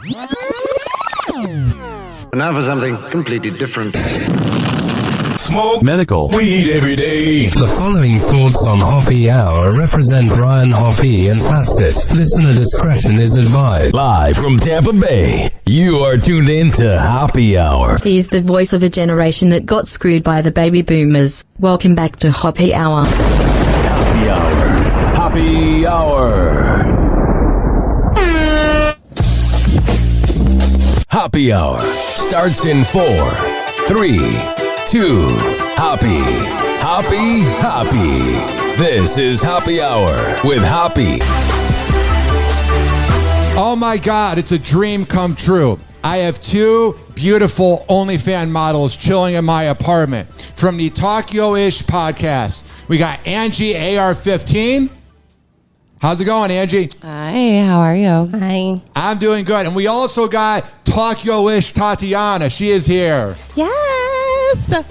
Now for something completely different. Smoke medical weed every day. The following thoughts on Hoppe-AR represent Brian Hoppe and Facet. Listener discretion is advised. Live from Tampa Bay, you are tuned in to Hoppe-AR. He's the voice of a generation that got screwed by the baby boomers. Welcome back to Hoppe-AR. Hoppe-AR. Hoppe-AR. Hoppe-AR starts in 4, 3, 2, Hoppe. Hoppe, Hoppe. This is Hoppe-AR with Hoppe. Oh my God, it's a dream come true. I have two beautiful OnlyFans models chilling in my apartment. From the Ishhh podcast, we got Angie-AR 15. How's it going, Angie? Hi, how are you? Hi. I'm doing good. And we also got Ishhh Tatiana. She is here. Yes.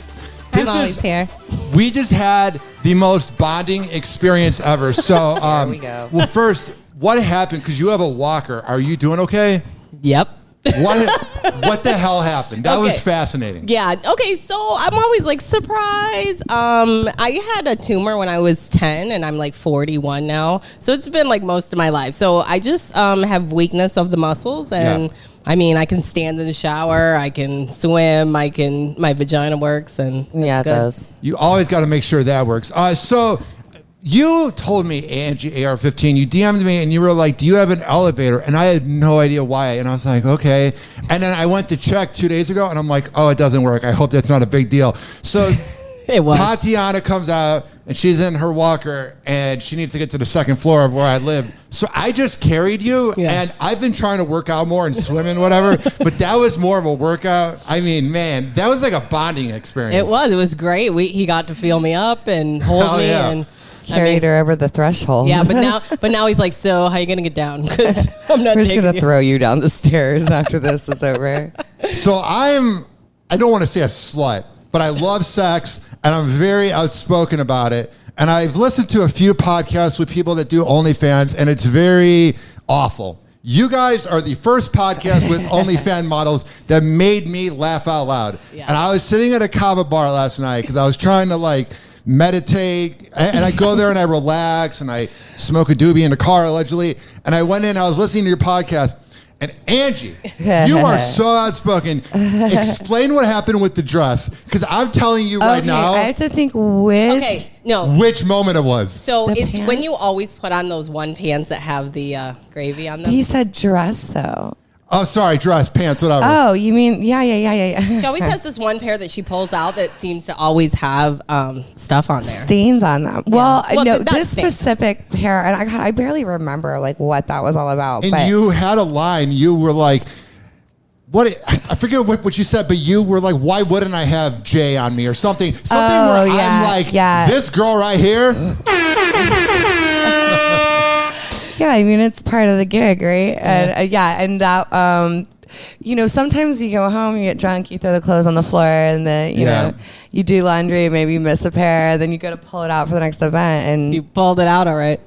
I'm always here. We just had the most bonding experience ever. So, Here we go. Well, first, what happened? Because you have a walker. Are you doing okay? Yep. What the hell happened? That was Okay. fascinating. Yeah. Okay. So I'm always like surprised. I had a tumor when I was 10, and I'm like 41 now. So it's been like most of my life. So I just have weakness of the muscles, and I mean, I can stand in the shower, I can swim, my vagina works, and Yeah, it good. does. You always got to make sure that works. So you told me, Angie-AR 15, you DM'd me and you were like, do you have an elevator? And I had no idea why. And I was like, okay. And then I went to check 2 days ago and I'm like, oh, it doesn't work. I hope that's not a big deal. So It was. Tatiana comes out and she's in her walker and she needs to get to the second floor of where I live. So I just carried you and I've been trying to work out more and swim and whatever, but that was more of a workout. I mean, man, that was like a bonding experience. It was great. He got to feel me up and hold Hell me yeah. and Carried her over the threshold. Yeah, but now he's like, so how you gonna get down? Because I'm not. We're just taking gonna you. throw you down the stairs after this is over. So I don't want to say a slut, but I love sex and I'm very outspoken about it. And I've listened to a few podcasts with people that do OnlyFans and it's very awful. You guys are the first podcast with OnlyFans models that made me laugh out loud. Yeah. And I was sitting at a kava bar last night because I was trying to like meditate and I go there and I relax and I smoke a doobie in the car allegedly. And I went in, I was listening to your podcast. And Angie, you are so outspoken. Explain what happened with the dress. Because I'm telling you right now. I have to think which. Okay, no. Which moment it was. So The it's when you pants? always put on those one pants that have the gravy on them. You said dress, though. Oh, sorry, dress, pants, whatever. Oh, you mean, yeah. She always has this one pair that she pulls out that seems to always have stuff on there. Stains on them. Well, Well, no, not this stains. specific pair, and I barely remember like what that was all about. And but you had a line. You were like, I forget what you said, but you were like, why wouldn't I have Jay on me or something? Something where I'm like, this girl right here. Yeah, I mean, it's part of the gig, right? And that, sometimes you go home, you get drunk, you throw the clothes on the floor, and then, you know, you do laundry, maybe you miss a pair, and then you go to pull it out for the next event. And You pulled it out, all right.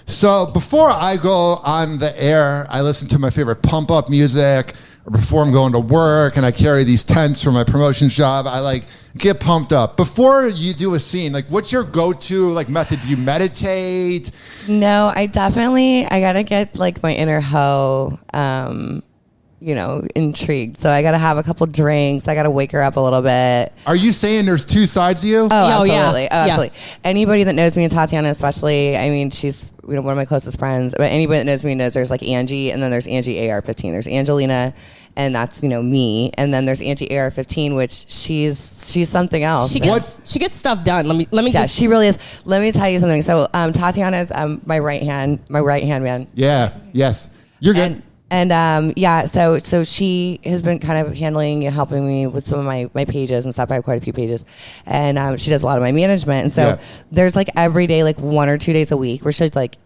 So before I go on the air, I listen to my favorite pump up music. Or before I'm going to work and I carry these tents for my promotions job, I like get pumped up. Before you do a scene, like what's your go-to like method? Do you meditate? No, I gotta get like my inner hoe, intrigued. So I gotta have a couple drinks. I gotta wake her up a little bit. Are you saying there's two sides of you? Oh, yeah. absolutely. Oh, absolutely. Anybody that knows me, and Tatiana especially, I mean, she's one of my closest friends, but anybody that knows me knows there's like Angie, and then there's Angie-AR 15. There's Angelina, and that's, me. And then there's Angie-AR 15, which she's something else. She gets stuff done. Let me Yeah, just she really is. Let me tell you something. So Tatiana is my right hand man. Yeah. Yes. You're good. So she has been kind of helping me with some of my pages and stuff. I have quite a few pages, and she does a lot of my management. And so there's like every day, like 1 or 2 days a week, where she's like,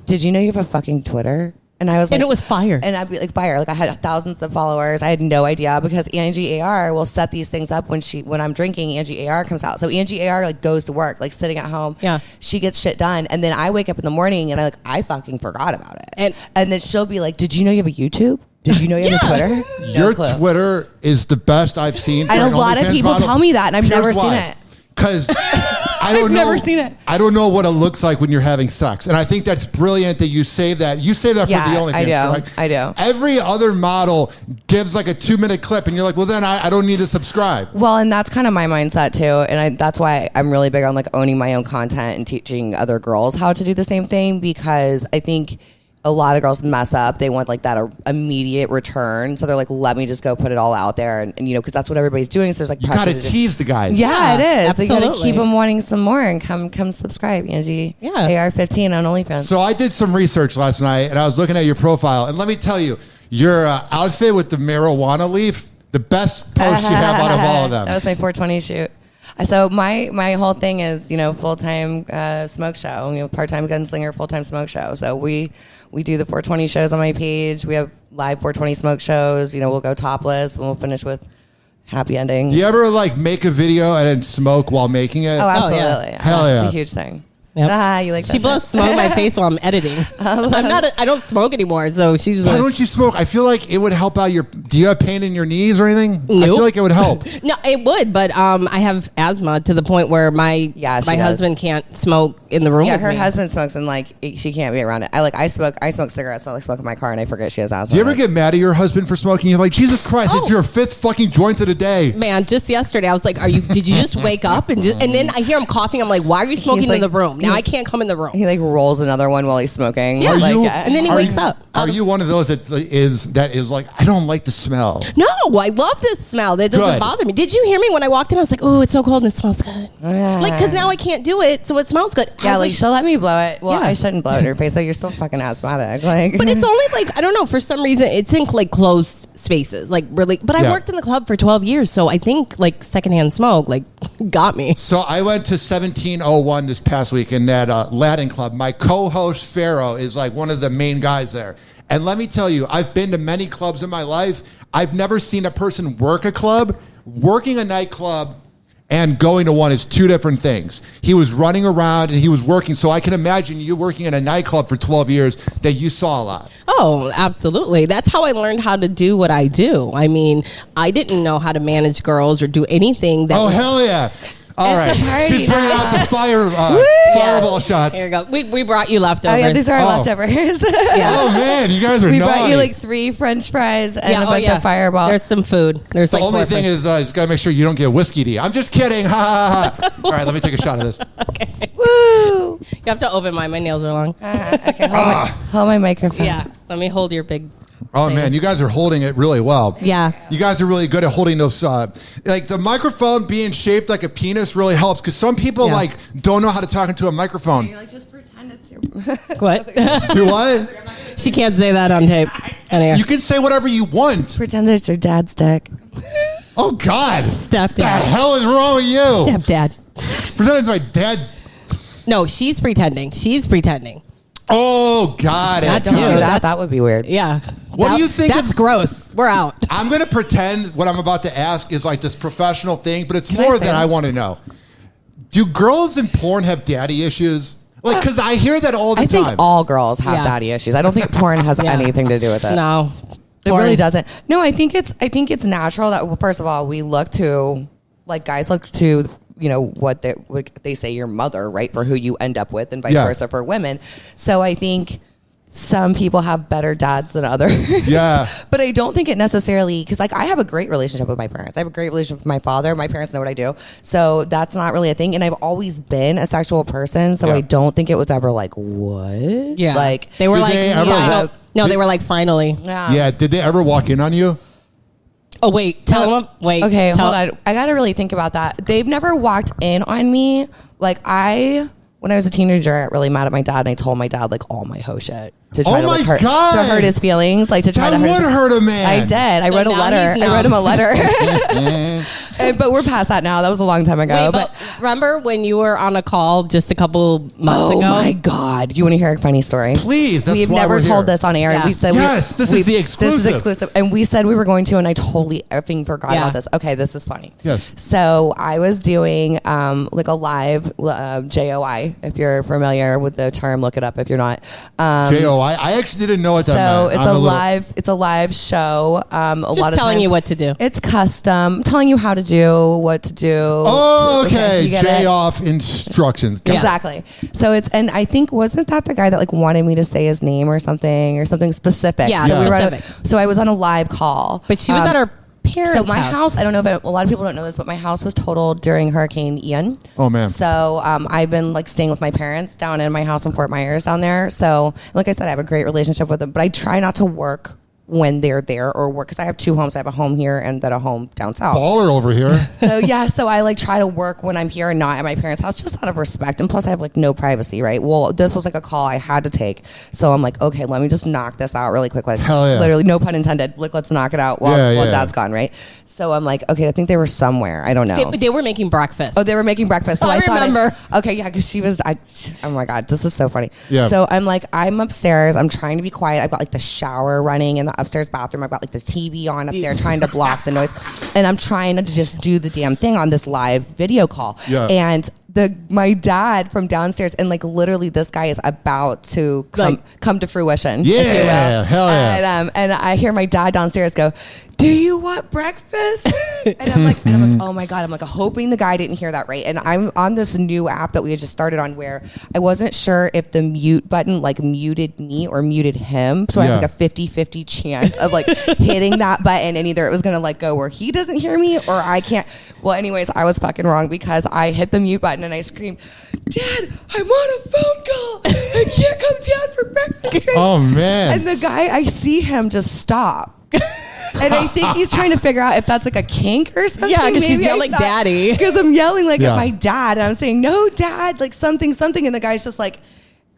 "Did you know you have a fucking Twitter?" And I was like, and it was fire. And I'd be like, fire. Like I had thousands of followers. I had no idea because Angie-AR will set these things up when I'm drinking. Angie-AR comes out. So Angie-AR like goes to work, like sitting at home. Yeah. She gets shit done, and then I wake up in the morning and I fucking forgot about it. And then she'll be like, "Did you know you have a YouTube?" Did you know you have a Twitter? Your Twitter is the best I've seen. For And a lot of OnlyFans people model. tell me that, and I've Here's never why. seen it. Because I don't I've know. never seen it. I don't know what it looks like when you're having sex, and I think that's brilliant that you save that. You save that for Yeah, the OnlyFans. I do. correct? I do. Every other model gives like a 2-minute clip, and you're like, well, then I don't need to subscribe. Well, and that's kind of my mindset too, and that's why I'm really big on like owning my own content and teaching other girls how to do the same thing, because I think a lot of girls mess up. They want like that immediate return, so they're like, let me just go put it all out there, and you know, because that's what everybody's doing. So there's like You pressure got to to tease the guys. Yeah, it is. So you got to absolutely. keep them wanting some more, and come subscribe, Angie. Yeah. AR15 on OnlyFans. So I did some research last night, and I was looking at your profile, and let me tell you, your outfit with the marijuana leaf, the best post you have out of all of them. That was my 420 shoot. So my whole thing is, you know, full-time smoke show, you know, part-time gunslinger, full-time smoke show. So we do the 420 shows on my page. We have live 420 smoke shows. You know, we'll go topless and we'll finish with happy endings. Do you ever like make a video and then smoke while making it? Oh, absolutely. yeah. Hell yeah. It's a huge thing. Yep. You like She that blows shit? smoke in my face while I'm editing. I don't smoke anymore, so she's Why like, don't you smoke? I feel like it would help out your. Do you have pain in your knees or anything? I Nope. feel like it would help. no, it would, but I have asthma to the point where my Yeah, she does. husband can't smoke in the room Yeah, with her me. husband smokes and like she can't be around it. I smoke cigarettes. I like smoke in my car and I forget she has asthma. Do you ever get mad at your husband for smoking? You're like, Jesus Christ, it's Oh. your 5th fucking joint of the day. Man, just yesterday I was like, did you just wake up and then I hear him coughing. I'm like, why are you smoking like- in the room? Now I he's- can't come in the room. He like rolls another one while he's smoking. Yeah. Like, And then he are wakes you- up. Are you one of those that is like, I don't like the smell? No, I love this smell. That doesn't Good. bother me. Did you hear me when I walked in? I was like, oh, it's so cold and it smells good. Like, because now I can't do it, so it smells good. Yeah, I like wish- she'll let me blow it. Well, Yeah. I shouldn't blow it in her face. Like you're still fucking asthmatic. Like, But it's only like, I don't know, for some reason, it's in like closed spaces. Like, really. But I Yeah. worked in the club for 12 years, so I think like secondhand smoke, like, got me. So I went to 1701 this past week in that Latin club. My co-host Pharaoh is like one of the main guys there. And let me tell you, I've been to many clubs in my life. I've never seen a person work a club. Working a nightclub and going to one is two different things. He was running around and he was working. So I can imagine you working in a nightclub for 12 years that you saw a lot. Oh, absolutely. That's how I learned how to do what I do. I mean, I didn't know how to manage girls or do anything that Oh, was- hell yeah. All It's right. a party She's bringing now. out the fireball shots. Here you go. We brought you leftovers. oh yeah, these are our Oh. leftovers. Oh, man. You guys are We naughty. brought you like 3 French fries and a bunch yeah. of Fireballs. There's some food. There's The like only 4 thing is, just gotta make sure you don't get whiskey tea. I'm just kidding. Ha ha ha. All right, let me take a shot of this. Woo! You have to open mine. My nails are long. Okay, hold my microphone. Yeah. Let me hold your big. Oh man, you guys are holding it really well. Yeah. You guys are really good at holding those. Like the microphone being shaped like a penis really helps because some people Yeah. like don't know how to talk into a microphone. You're like, just pretend it's your. What? Do what? She can't say that on tape. Anyway. You can say whatever you want. Pretend it's your dad's dick. Oh God, what the Stepdad. hell is wrong with you? Stepdad. Pretend it's my dad's. No, she's pretending. She's pretending. Oh, got it. Not Don't Dude, do that. that's- That would be weird. Yeah. What do you think That's of- gross. We're out. I'm gonna pretend what I'm about to ask is like this professional thing, but it's Can I more say than that? I want to know. Do girls in porn have daddy issues? Like, because I hear that all the I think time. all girls have Yeah. daddy issues. I don't think porn has Yeah. anything to do with it. No. It really doesn't. No, I think it's natural that, well, first of all, we look to, like, guys look to, you know, what they say your mother, right, for who you end up with, and vice Yeah. versa for women. So I think some people have better dads than others. Yeah. But I don't think it necessarily, because like I have a great relationship with my parents. I have a great relationship with my father. My parents know what I do. So that's not really a thing. And I've always been a sexual person. So Yeah. I don't think it was ever like, what? Yeah. Like, they were Did like, they ever final- walk- no, they were like, finally. Yeah. Did they ever walk in on you? Oh, wait. Tell them. Wait. Okay, tell- hold on. I got to really think about that. They've never walked in on me. Like when I was a teenager, I got really mad at my dad, and I told my dad like all my hoe shit to try Oh to like my God. to hurt his feelings, like to try That to would hurt a man. I did. I So wrote a now letter. he's I wrote him a letter. But we're past that now. That was a long time ago. Wait, but remember when you were on a call just a couple months ago? Oh my God! You want to hear a funny story? Please. That's We've why never we're told here. this on air. Yeah. And we said Yes, this is the exclusive. This is exclusive, and we said we were going to, and I totally effing forgot about this. Okay, this is funny. Yes. So I was doing like a live JOI. If you're familiar with the term, look it up. If you're not, JOI. I actually didn't know what that meant. It's a live show. Just telling you what to do. It's custom. Telling you how to do, what to do. Oh, okay. You get J it? off instructions. Got it. Exactly. So it's, and I think, wasn't that the guy that like wanted me to say his name or something specific? Yeah, So, specific. so I was on a live call. But she was at her parents' So my house, I don't know if a lot of people don't know this, but my house was totaled during Hurricane Ian. Oh, man. So I've been like staying with my parents down in my house in Fort Myers down there. So like I said, I have a great relationship with them, but I try not to work when they're there or work, because I have two homes. I have a home here and then a home down south. Baller over here. So yeah, so I like try to work when I'm here and not at my parents' house, just out of respect. And plus I have like no privacy, right? Well, this was like a call I had to take. So I'm like, okay, let me just knock this out really quick. Like Hell yeah. literally, no pun intended. Like, let's knock it out while Dad's gone, right? So I'm like, okay, I think they were somewhere. I don't know. They were making breakfast. Oh, they were making breakfast. So I thought remember. okay, yeah, because she was. Oh my God, this is so funny. Yeah. So I'm like, I'm upstairs. I'm trying to be quiet. I've got like the shower running in the upstairs bathroom. I've got like the TV on up there, trying to block the noise, and I'm trying to just do the damn thing on this live video call. Yeah. And my dad from downstairs, and like literally this guy is about to come to fruition. Yeah, if you will. hell yeah. And I hear my dad downstairs go, "Do you want breakfast?" and I'm like, oh my God, I'm like hoping the guy didn't hear that right. And I'm on this new app that we had just started on where I wasn't sure if the mute button like muted me or muted him. So I had like a 50-50 chance of like hitting that button, and either it was gonna like go where he doesn't hear me or I can't. Well, anyways, I was fucking wrong because I hit the mute button and I screamed, "Dad, I'm on a phone call. I can't come down for breakfast." Oh, man. And the guy, I see him just stop. And I think he's trying to figure out if that's like a kink or something. Yeah, because she's yelling daddy. Because I'm yelling like at my dad. And I'm saying, "No, Dad," like something. And the guy's just like,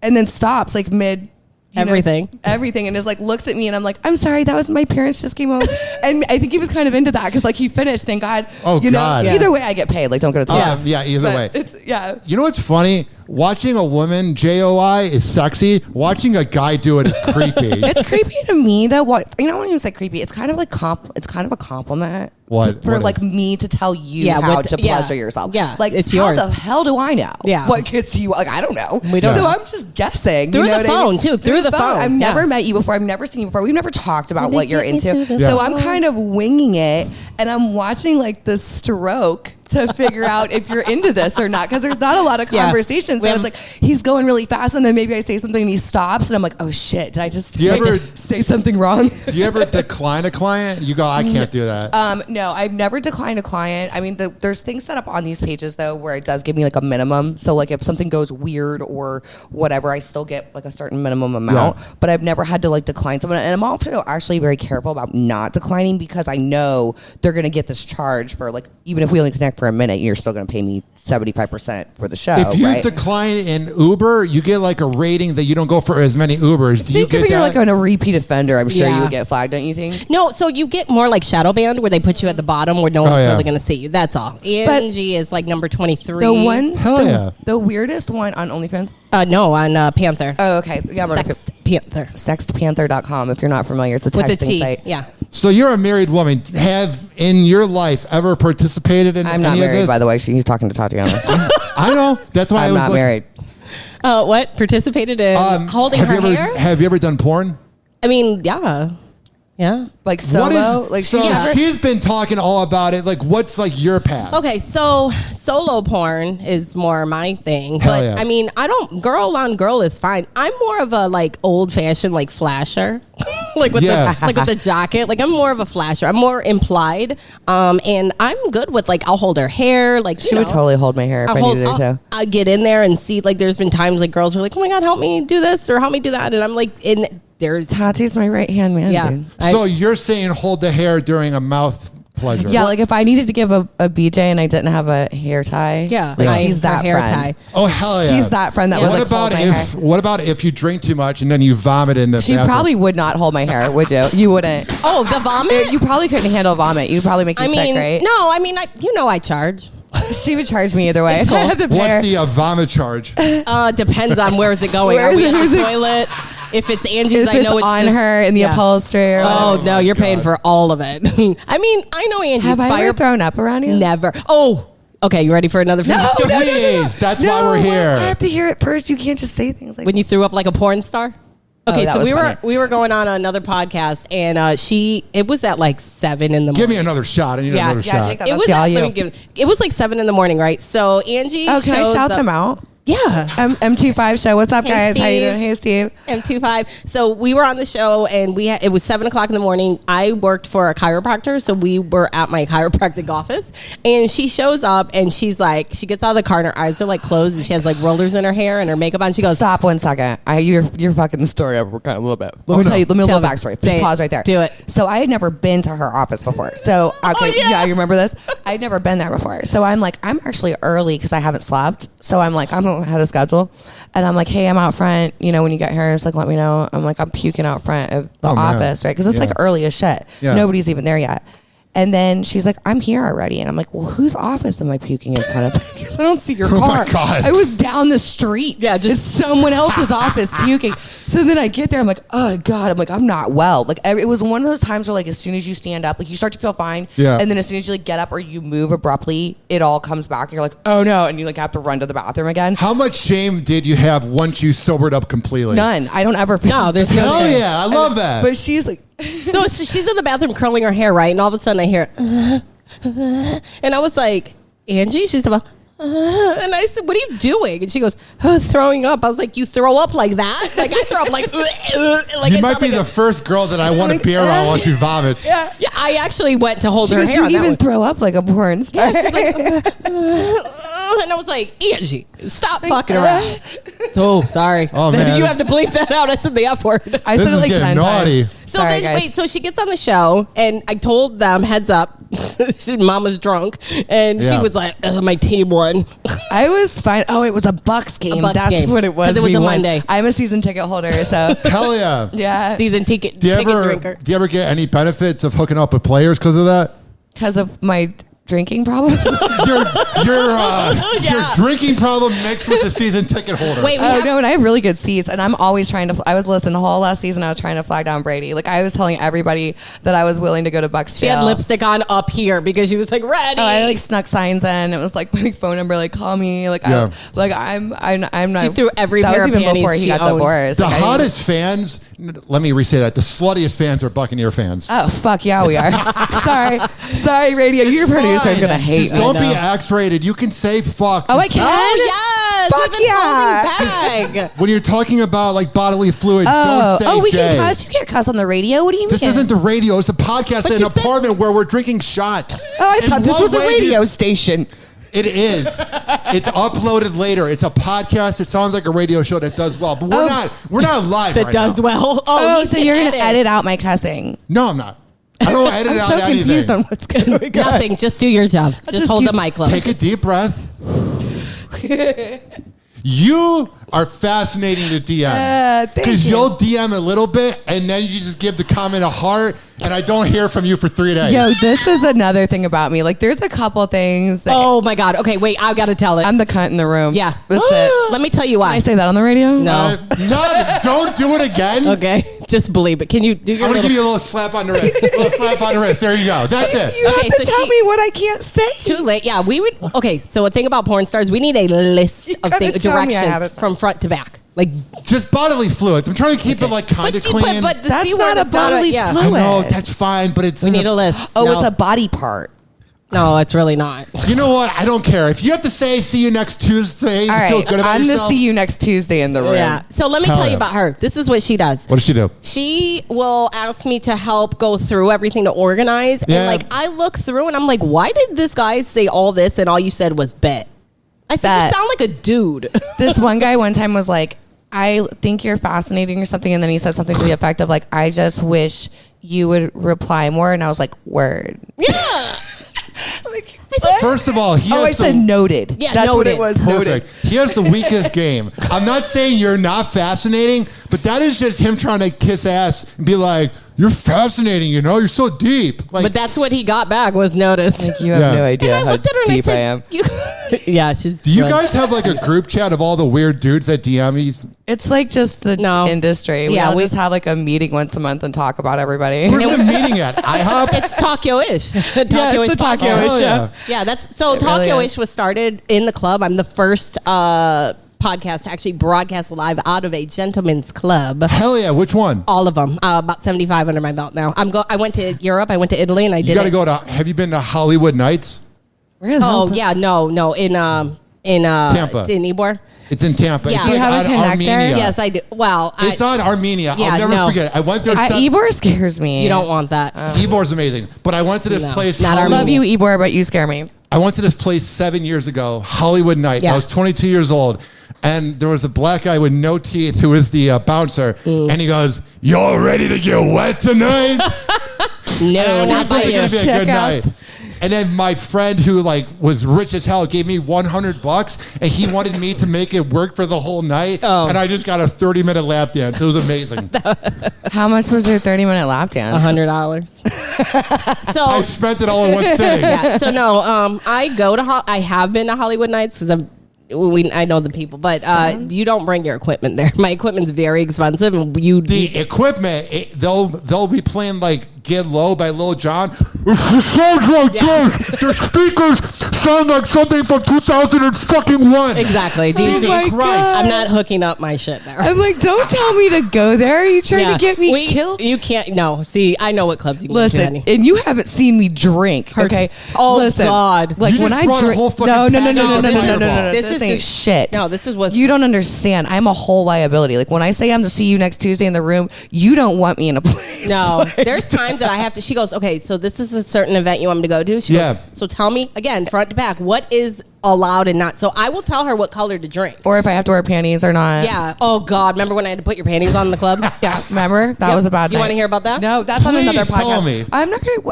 and then stops like mid. Everything. And is like, looks at me and I'm like, "I'm sorry, that was my parents just came home." And I think he was kind of into that because like he finished, thank God. Oh, God. Either way I get paid. Like, don't go to jail. Either way. It's, You know what's funny? Watching a woman JOI is sexy. Watching a guy do it is creepy. It's creepy to me that I don't even say creepy. It's kind of like it's kind of a compliment. What? For What like is? me to tell you how to pleasure yourself. Yeah, like it's how yours. the hell do I know? Yeah. What gets you? Like I don't know. We don't So know. I'm just guessing Through you know the what I mean? phone, too. Through the phone. I've Yeah. never met you before. I've never seen you before. We've never talked about what you're get me through into. the So phone. I'm kind of winging it, and I'm watching like the stroke to figure out if you're into this or not, because there's not a lot of Yeah. conversations. We So it's have- like he's going really fast, and then maybe I say something and he stops, and I'm like, "Oh shit, did I just Do you ever- say something wrong?" Do you ever decline a client? You go, I can't do that. No, I've never declined a client. I mean, there's things set up on these pages though where it does give me like a minimum. So like if something goes weird or whatever, I still get like a certain minimum amount. Yeah. But I've never had to like decline someone. And I'm also actually very careful about not declining because I know they're gonna get this charge for like, even if we only connect for a minute, you're still gonna pay me 75% for the show. If you right? decline in Uber, you get like a rating that you don't go for as many Ubers. Do you think get if you're that? like a repeat offender, I'm sure you Yeah. would get flagged, don't you think? No, so you get more like shadow band where they put you at the bottom where no one's yeah. really going to see you. That's all. Angie is like number 23. The one, Hell yeah. the weirdest one on OnlyFans. No, on Panther. Oh, okay. Yeah, I'm gonna Sext Panther. Sextpanther.com if you're not familiar. It's a With the texting T. site. Yeah. So you're a married woman. Have in your life ever participated in I'm not any of married, this? by the way. She's talking to Tatiana. I know. That's why I I'm was not like, married. What? Participated in holding have her you ever, hair? Have you ever done porn? I mean, yeah. Yeah. Like solo? Like so she's never- she's been talking all about it. Like, what's like your past? Okay, so solo porn is more my thing. Hell But yeah. I mean, girl on girl is fine. I'm more of a like old fashioned like flasher. like with Yeah. the with the jacket. Like I'm more of a flasher. I'm more implied. And I'm good with like I'll hold her hair. Like She would totally hold my hair if I needed her to. I get in there and see like there's been times like girls are like, "Oh my god, help me do this or help me do that," and I'm like, there's Tati's my right hand man, yeah. dude. So you're saying hold the hair during a mouth pleasure. Yeah, like if I needed to give a BJ and I didn't have a hair tie, Yeah. she's that hair friend. tie. Oh hell yeah! She's that friend that would like hold my hair. What about if you drink too much and then you vomit in the She bathroom? probably would not hold my hair, would you? You wouldn't. Oh, the vomit? You probably couldn't handle vomit. You'd probably make you sick, right? No, I mean, I charge. She would charge me either way. It's cool. I have to pay her. What's the vomit charge? Depends on where is it going. Where Are is we it? in Who's the it? toilet? If it's Angie's, If I know it's on just, her in the upholstery. Or Oh, whatever. no, you're paying God. for all of it. I mean, I know Angie. Have it's I ever thrown up around you? Never. Oh, okay. You ready for another funny story? Please, that's why we're here. I have to hear it first. You can't just say things like When you threw up like a porn star? Okay, that so was we funny. were going on another podcast, and it was at like 7 in the morning. Give me another shot. I need another shot. take that. It was That's all at, you. it was like 7 in the morning, right? So Angie. Oh, can I shows shout up- them out? Yeah. M25 show. What's up, Hey, guys? How you Steve. doing? Hey, Steve. M25. So we were on the show, and it was 7 o'clock in the morning. I worked for a chiropractor, so we were at my chiropractic office, and she shows up, and she's like, she gets out of the car, and her eyes are like closed, and she has like rollers in her hair and her makeup on. She goes, Stop 1 second. You're fucking the story over kind of a little bit. Let me no. tell you. Let me a Tell little me. backstory. Say Just it. pause right there. Do it. So I had never been to her office before. So okay, yeah, you remember this? I'd never been there before. So I'm like, I'm actually early because I haven't slept. So I'm like, I don't know how to schedule, and I'm like, hey, I'm out front. You know, when you get here, just like let me know. I'm like, I'm puking out front of the Oh, man. office, right? Because it's Yeah. like early as shit. Yeah. Nobody's even there yet. And then she's like, I'm here already. And I'm like, well, whose office am I puking in front of? Because I don't see your Oh, car. my God. I was down the street. Yeah, just- it's someone else's office puking. So then I get there. I'm like, oh, God. I'm like, I'm not well. Like, it was one of those times where, like, as soon as you stand up, like, you start to feel fine. Yeah. And then as soon as you, like, get up or you move abruptly, it all comes back. You're like, oh, no. And you, like, have to run to the bathroom again. How much shame did you have once you sobered up completely? None. I don't ever feel. No, there's no Hell shame. yeah, I love that. But she's like, So she's in the bathroom curling her hair, right? And all of a sudden I hear, and I was like, Angie? She's about, and I said, what are you doing? And she goes, throwing up. I was like, you throw up like that? Like I throw up like, like you I might sound be like the first girl that I want to be around while she vomits. Yeah, I actually went to hold she her goes, hair you on that even one. throw up like a porn star. Yeah, she's like, and I was like, Angie, stop fucking around. Oh, sorry. Oh, man. You have to bleep that out. I said the F word. I This said it is like getting 10 naughty. times. So Sorry, then, guys. wait, so she gets on the show, and I told them, heads up, Mama's drunk, and she Yeah. was like, my team won. I was fine. Oh, it was a Bucks game. Bucks That's game. what it was. 'Cause it was We a won. Monday. I'm a season ticket holder, so Hell yeah. yeah. Season ticket Do you drinker. ever get any benefits of hooking up with players because of that? Because of my drinking problem. Your drinking problem mixed with the season ticket holder. Wait, we Oh have, no, and I have really good seats, and I'm always trying to. I was listening the whole last season. I was trying to flag down Brady. Like I was telling everybody that I was willing to go to Bucks she jail. had lipstick on up here because she was like, ready. Oh, I like snuck signs in. It was like my phone number. Like call me. Like Yeah. I'm not. She threw every that pair was of even before panties he she got owned. divorced. The Like, hottest fans, let me re-say that, the sluttiest fans are Buccaneer fans. Oh fuck yeah, we are. sorry, radio. Your producer's gonna hate. Just me. don't I be know. X-rated. You can say fuck. Oh, I can. Oh, yes. Fuck we've been yeah. holding back. When you're talking about like bodily fluids, don't say we Jay. can cuss. You can't cuss on the radio. What do you mean? This isn't the radio. It's a podcast in you an said- apartment where we're drinking shots. Oh, I In thought this what was a way do radio you- station. It is. It's uploaded later. It's a podcast. It sounds like a radio show that does well, but we're not live That right does now. well. Oh, you so can you're gonna edit out my cussing? No, I'm not. I don't edit I'm out so anything. confused on what's going on. Nothing. Just do your job. Just just hold the keep- mic close. Take a deep breath. You are fascinating to DM. thank Because you. you'll DM a little bit and then you just give the comment a heart and I don't hear from you for 3 days. Yo, this is another thing about me. Like, there's a couple things that Oh my God. Okay, wait. I've got to tell it. I'm the cunt in the room. Yeah. That's it. Let me tell you Can why. I say that on the radio? No. No, don't do it again. Okay, just believe it. Can you do your I'm going to little? give you a little slap on the wrist. A little slap on the wrist. There you go. That's it. You Okay, have to so tell she- me what I can't say. Too late. Yeah, we would. Okay, so a thing about porn stars, we need a list of gotta things, tell me I have directions it. from front to back. Like, Just bodily fluids. I'm trying to keep it like kind of clean. but the That's C word not a is not bodily yeah. fluid. I know, that's fine, but it's We need a list. Oh, No. it's a body part. No, it's really not. You know what? I don't care. If you have to say see you next Tuesday, All you feel right, good about I'm yourself. to see you next Tuesday in the room. Yeah. So let me Hell tell you yeah. about her. This is what she does. What does she do? She will ask me to help go through everything to organize. Yeah. And like I look through and I'm like, why did this guy say all this and all you said was bet? I said, Bet. you sound like a dude. This one guy one time was like, I think you're fascinating or something. And then he said something to the effect of like, I just wish you would reply more. And I was like, word. Yeah. First of all, he I has said noted. Yeah, that's what noted. it was. perfect. Noted. He has the weakest game. I'm not saying you're not fascinating, but that is just him trying to kiss ass and be like, "You're fascinating, you know. You're so deep." Like, But that's what he got back was noticed. Like, you have Yeah. no idea And I how looked at her and I deep I am. said, yeah, she's. do you good. guys have like a group chat of all the weird dudes that DM you? It's like just the No. industry. We Yeah, all we- just have like a meeting once a month and talk about everybody. Where's the meeting at? IHOP. It's Tokyo-ish. Tokyo-ish Oh, podcast. hell yeah. Yeah, that's so. It really Tokyo-ish is. was started in the club. I'm the first podcast to actually broadcast live out of a gentleman's club. Hell yeah. Which one? All of them, about 75 under my belt now. I went to Europe. I went to Italy, and I You did. got to go to. Have you been to Hollywood Nights? Where the hell's Oh that? yeah, no, in Tampa. in Ybor. It's in Tampa. Yeah. It's Do you like have a on connect there? Armenia. Yes, I do. Well, It's on Armenia. Yeah, I'll never no. forget it. I went there. Ybor scares me. you don't want that. Ebor's amazing. But I went to this No, place. not I our love you, Ybor, but you scare me. I went to this place 7 years ago, Hollywood Nights. Yeah. I was 22 years old. And there was a black guy with no teeth who was the bouncer. And he goes, "Y'all ready to get wet tonight?" No, And I not thought by it was you. going to be a good Check out. night. And then my friend who like was rich as hell gave me $100 and he wanted me to make it work for the whole night. Oh. And I just got a 30-minute lap dance. It was amazing. How much was your 30-minute lap dance? $100. So I spent it all in one sitting. yeah, so no, I go to I have been to Hollywood Nights because I know the people, but you don't bring your equipment there. My equipment's very expensive, and The equipment, they'll be playing like "Get Low" by Lil Jon. It sounds like Yeah. this. The speakers sound like something from 2001. exactly. Jesus my Christ. God. I'm not hooking up my shit there. I'm like, don't tell me to go there. Are you trying Yeah. to get me killed? You can't. No, see, I know what clubs you can go to, Listen, honey. and you haven't seen me drink, Hurts. okay? Oh, Listen, God. Like You when just I brought a drink, whole fucking no, package of Fireball. This is ain't just- shit. No, this is what's- you don't understand. I'm a whole liability. Like when I say I'm to see you next Tuesday in the room, you don't want me in a place. No, Like- there's times that I have to. She goes, okay, so this is a certain event you want me to go to. She Yeah. goes, so tell me again, front to back, what is allowed and not. So I will tell her what color to drink. or if I have to wear panties or not. Yeah. Oh God, remember when I had to put your panties on in the club? Yeah, remember? That Yep. was a bad You night. wanna hear about that? No, that's on Please another podcast. tell me. I'm not going to...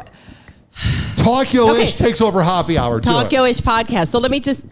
Tokyo-ish Okay. takes over Happy Hour. Do it. Tokyo-ish podcast. So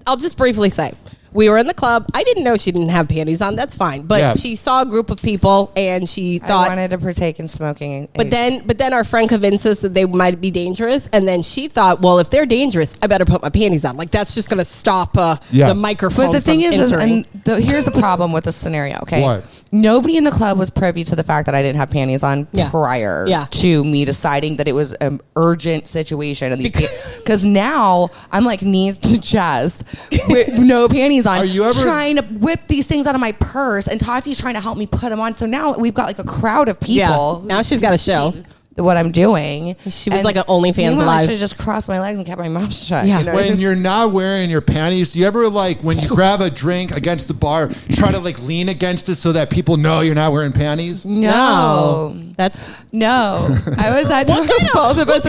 I'll just briefly say, we were in the club. I didn't know she didn't have panties on. That's fine. But Yeah. she saw a group of people and she I thought. wanted to partake in smoking. But then our friend convinced us that they might be dangerous, and then she thought, well, if they're dangerous, I better put my panties on. Like that's just gonna stop Yeah. the microphone. But the thing from is entering. here's the problem with this scenario. Okay, What? Nobody in the club was privy to the fact that I didn't have panties on Yeah. prior Yeah. to me deciding that it was an urgent situation. And because now I'm like knees to chest with no panties on. Are you ever- trying to whip these things out of my purse? And Tati's trying to help me put them on. So now we've got like a crowd of yeah. people. Now she's got a show. What I'm doing. She was And like an OnlyFans meanwhile, I live. should have just crossed my legs and kept my mouth shut. Yeah. You know? When you're not wearing your panties, do you ever like when you grab a drink against the bar, try to like lean against it so that people know you're not wearing panties? No. That's No, I was at both of us.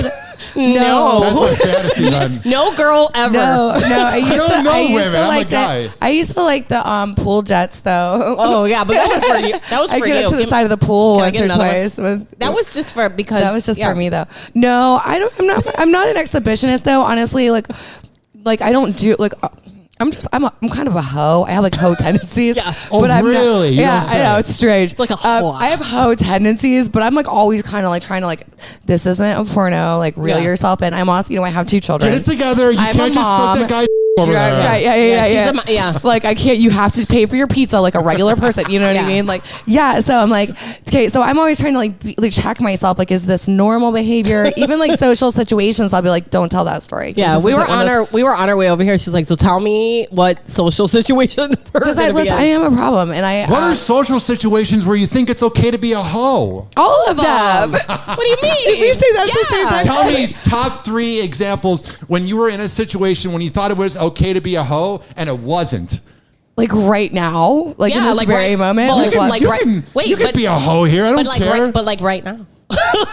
No. That's my fantasy then. no girl ever. No, I used don't to. know I used women. to I'm a like guy. I used to like the pool jets though. Oh yeah, but that was for you. That was I for get you. up to the Give- side of the pool Can I once get or another one? twice. That was just for because That was just yeah. for me though. No, I don't. I'm not an exhibitionist though. Honestly, like I don't do like. I'm kind of a hoe. I have like hoe tendencies. Yeah. Oh, but I'm really? Not, You yeah, don't I say. know it's strange. Like a hoe. I have hoe tendencies, but I'm like always kind of like trying to like this isn't a porno. Like reel Yeah. yourself in. I'm also I have 2 children. Get it together. You I'm a can't just mom. suck that guy over Right, there. right, Yeah, she's yeah. a yeah. Like I can't. You have to pay for your pizza like a regular person. You know what I Yeah. mean? Like yeah. So I'm like, okay. So I'm always trying to like check myself. Like, is this normal behavior? Even like social situations, I'll be like, don't tell that story. Yeah, This we isn't were one on of those- our way over here. She's like, so tell me what social situation we're Because gonna be listen, in. I am a problem, and I What are social situations where you think it's okay to be a hoe? all of them. What do you mean? We say that at the same time. Tell me top 3 examples when you were in a situation when you thought it was okay to be a hoe and it wasn't. Like right now, like in Yeah, this like very right- moment. well, like, what? like you right- can, wait, you can but- be a hoe here. I don't but like care. right now.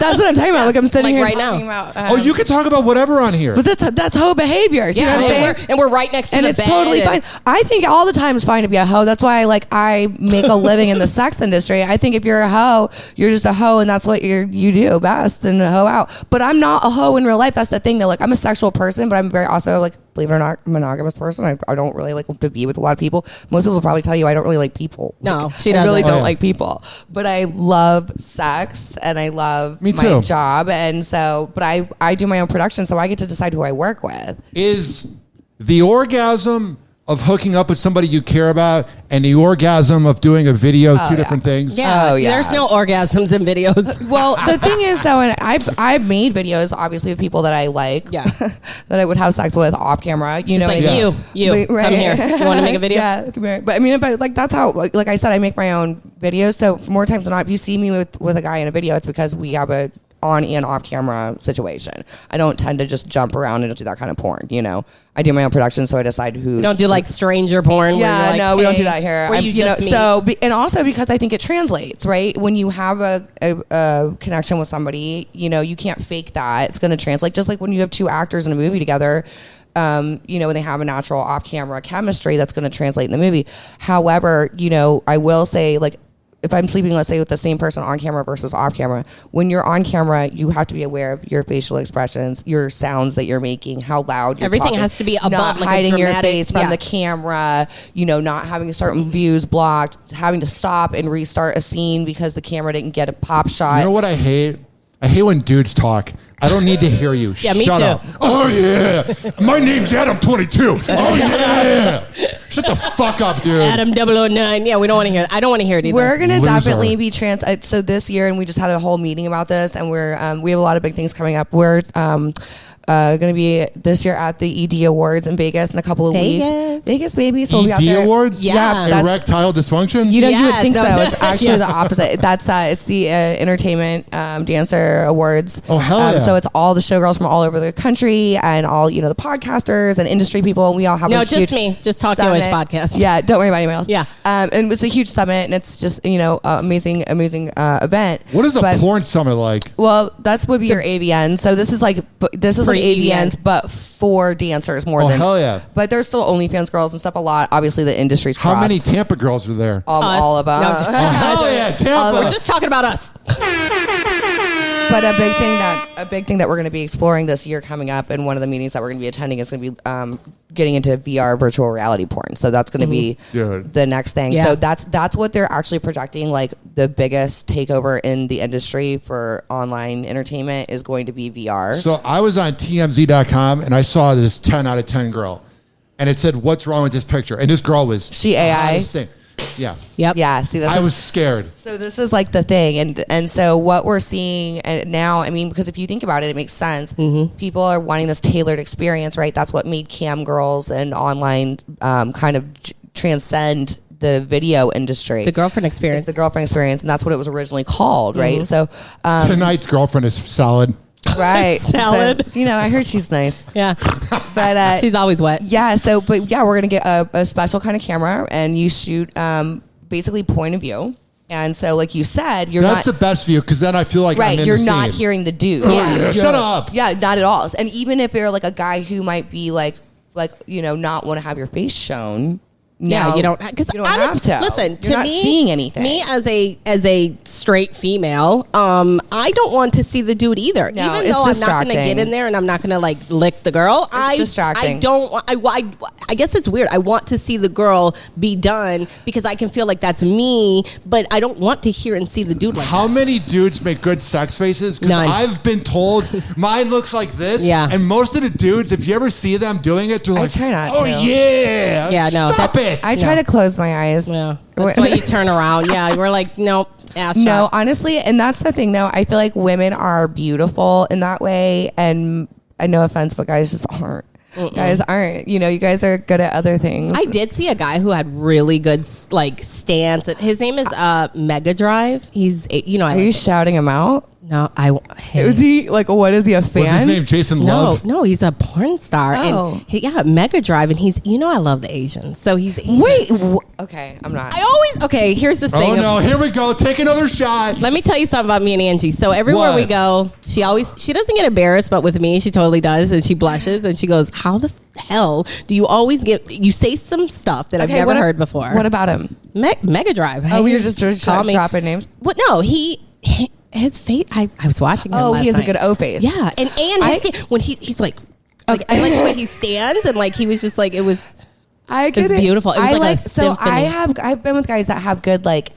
That's what I'm talking about. Like I'm sitting Like here right talking now. about. You can talk about whatever on here. But that's hoe behavior. See what I'm saying? and we're right next to and the it's bed. totally fine. I think all the time is fine to be a hoe. That's why I make a living in the sex industry. I think if you're a hoe, you're just a hoe, and that's what you do best, and a hoe out. But I'm not a hoe in real life. That's the thing, though. Like I'm a sexual person, but I'm very also like, believe it or not, monogamous person. I don't really like to be with a lot of people. Most people will probably tell you I don't really like people. No, she I doesn't. really don't like people. But I love sex and I love Me my too. job, and so. But I do my own production, so I get to decide who I work with. Is the orgasm of hooking up with somebody you care about and the orgasm of doing a video two different things? Yeah. Oh, yeah. There's no orgasms in videos. Well, the thing is, though, and I've made videos, obviously, of people that I like, Yeah. that I would have sex with off camera. You She's know, like, what I mean? you, Right. come here. You want to make a video? Yeah, come here. But I mean, but like that's how, like I said, I make my own videos. So more times than not, if you see me with a guy in a video, it's because we have a on and off camera situation. I don't tend to just jump around and do that kind of porn. You know, I do my own production, so I decide who. You don't do like stranger porn. where Yeah, you're like, no, we don't hey, do that here. Where you just meet. so, and also because I think it translates, right? When you have a connection with somebody, you know, you can't fake that. It's going to translate. Just like when you have two actors in a movie together, you know, when they have a natural off-camera chemistry, that's going to translate in the movie. However, you know, I will say, like, if I'm sleeping, let's say, with the same person on camera versus off camera, when you're on camera, you have to be aware of your facial expressions, your sounds that you're making, how loud you're Everything talking, has to be above, not like, a hiding your dramatic- face from yeah. the camera, you know, not having certain views blocked, having to stop and restart a scene because the camera didn't get a pop shot. You know what I hate? I hate when dudes talk. I don't need to hear you. Yeah, me Shut too. up. Oh, yeah. My name's Adam 22. Oh, yeah. Shut the fuck up, dude. Adam 009. Yeah, we don't want to hear it. I don't want to hear it either. We're gonna Loser. definitely be so this year, and we just had a whole meeting about this, and we have a lot of big things coming up. We're going to be this year at the ED Awards in Vegas in a couple of weeks. Vegas, baby. So we'll be out ED there. Awards? Yeah. that's- Erectile dysfunction? You know, you would Yeah, think so. no. It's actually the opposite. That's it's the Entertainment Dancer Awards. Oh, hell yeah. So it's all the showgirls from all over the country and all, you know, the podcasters and industry people. And we all have No, a just huge me. Just Talk summit. Yours podcast. Yeah, don't worry about anybody else. Yeah. And it's a huge summit, and it's just, you know, amazing event. What is a But- porn summit like? Well, that's would be your AVN. So this is like Pre-AVN. AVNs, but for dancers more Oh, than. hell yeah. But there's still OnlyFans girls and stuff a lot. Obviously, the industry's How crossed. many Tampa girls are there? All Us. about. No, I'm just- Oh, hell yeah, Tampa. We're just talking about us. But a big thing that we're going to be exploring this year coming up, and one of the meetings that we're going to be attending is going to be getting into VR virtual reality porn. So that's going to be Dude. the next thing. Yeah. So that's what they're actually projecting. Like the biggest takeover in the industry for online entertainment is going to be VR. So I was on TMZ.com and I saw this 10 out of 10 girl. And it said, what's wrong with this picture? And this girl was... She AI? hottest thing. Yeah. Yep. Yeah. See, I was scared. So this is like the thing, and so what we're seeing now, I mean, because if you think about it, it makes sense. Mm-hmm. People are wanting this tailored experience, right? That's what made cam girls and online kind of transcend the video industry. The girlfriend experience. It's the girlfriend experience, and that's what it was originally called, right? So, Tonight's girlfriend is solid. right, Salad. So, you know, I heard she's nice, Yeah. but She's always wet. yeah. So, but yeah, we're gonna get a special kind of camera, and you shoot basically point of view. And so, like you said, you're That's not the best view because then I feel like I'm right. in You're the not scene. hearing the dude. Yeah, shut up. Yeah, not at all. And even if you're like a guy who might be like you know, not want to have your face shown. Yeah, now, you don't because you don't have to. Listen, You're to not me, seeing anything. Me as a straight female, I don't want to see the dude either. No, Even it's though I'm not going to distracting. get in there and I'm not going to like lick the girl. distracting. I don't. I guess it's weird. I want to see the girl be done because I can feel like that's me, but I don't want to hear and see the dude like How that. many dudes make good sex faces? Because None. I've been told mine looks like this. Yeah. And most of the dudes, if you ever see them doing it, they're like, try not oh, to. yeah. Yeah, no, Stop that's- it. I try to close my eyes. Yeah, that's why you turn around. Yeah, we're like, nope. Ass No, shot. honestly, and that's the thing though. I feel like women are beautiful in that way, and no offense, but guys just aren't. Guys aren't. You know, you guys are good at other things. I did see a guy who had really good like stance. His name is Mega Drive. He's you know. Are you shouting him out? No, Is he like? What is he, a fan? What's his name? Jason Love? No, he's a porn star. Oh. And he got Mega Drive, and he's, I love the Asians. So he's Asian. Wait. Okay, I'm not. Here's the thing. Oh no, here we go. Take another shot. Let me tell you something about me and Angie. So everywhere we go, she doesn't get embarrassed, but with me, she totally does. And she blushes and she goes, how the hell do you always you say some stuff that I've never heard before. What about him? Mega Drive. Oh, you're just dropping names? Well, no, his face, I was watching him last he has night. a good O face. Yeah, and when he's like I like the way he stands, and like he was just like, it was beautiful. It was like a symphony. I've been with guys that have good like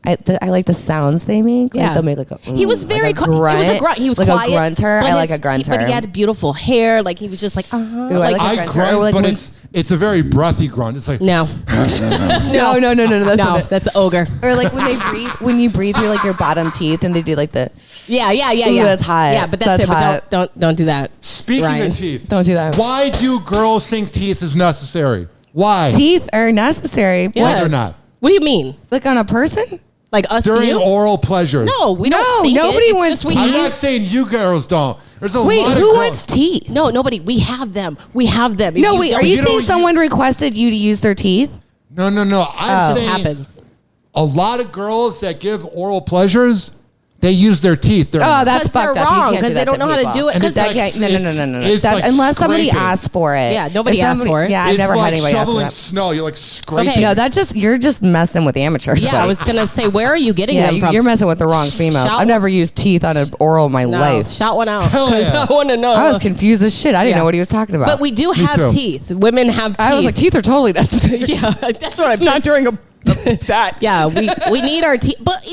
I like the sounds they make. Yeah, like they'll make like a. He was very like a grunt. He was a grunt. He was like quiet, a grunter. I like a grunter. But he had beautiful hair. Like he was just like, Ooh, I grunt, like but it's a very breathy grunt. It's like no. No, that's ogre. Or like when they breathe, when you breathe through like your bottom teeth, and they do like the. Yeah. Ooh, that's hot. Yeah, but that's it. Hot. But don't do that. Speaking Ryan. of teeth, Don't do that. why do girls think teeth is necessary? Why? Teeth are necessary. Yeah. Why they're not? What do you mean? Like on a person? Like us During you? oral pleasures. No, we don't. Think nobody it. It's wants just we I'm have- not saying you girls don't. There's a Wait, lot of who girls. wants teeth? No, nobody. We have them. We have them. No, wait. Are you you know, saying you- someone requested you to use their teeth? No. I'm It saying happens. a lot of girls that give oral pleasures, they use their teeth. They're Oh, that's Because they're fucked up. You wrong, can't do 'cause that they don't know how to people. do it, And 'cause it's That like, can't- no. it's That's, like unless somebody scraping. asked for it. Yeah, nobody If asked for it. Yeah, I've It's never like had anybody ask for shoveling that. snow. You're like scraping. Okay. No, you're just messing with amateurs. Yeah, I was gonna say, where are you getting Yeah, them from? you're messing with the wrong females. Shout- I've never used teeth on an oral in my No, life. shout one out. Hell 'Cause yeah. I want to know. I was confused as shit. I didn't Yeah. know what he was talking about. But we do too. have teeth. Women have teeth. I was like, teeth are totally necessary. Yeah, that's what I'm not during that. Yeah, we need our teeth, but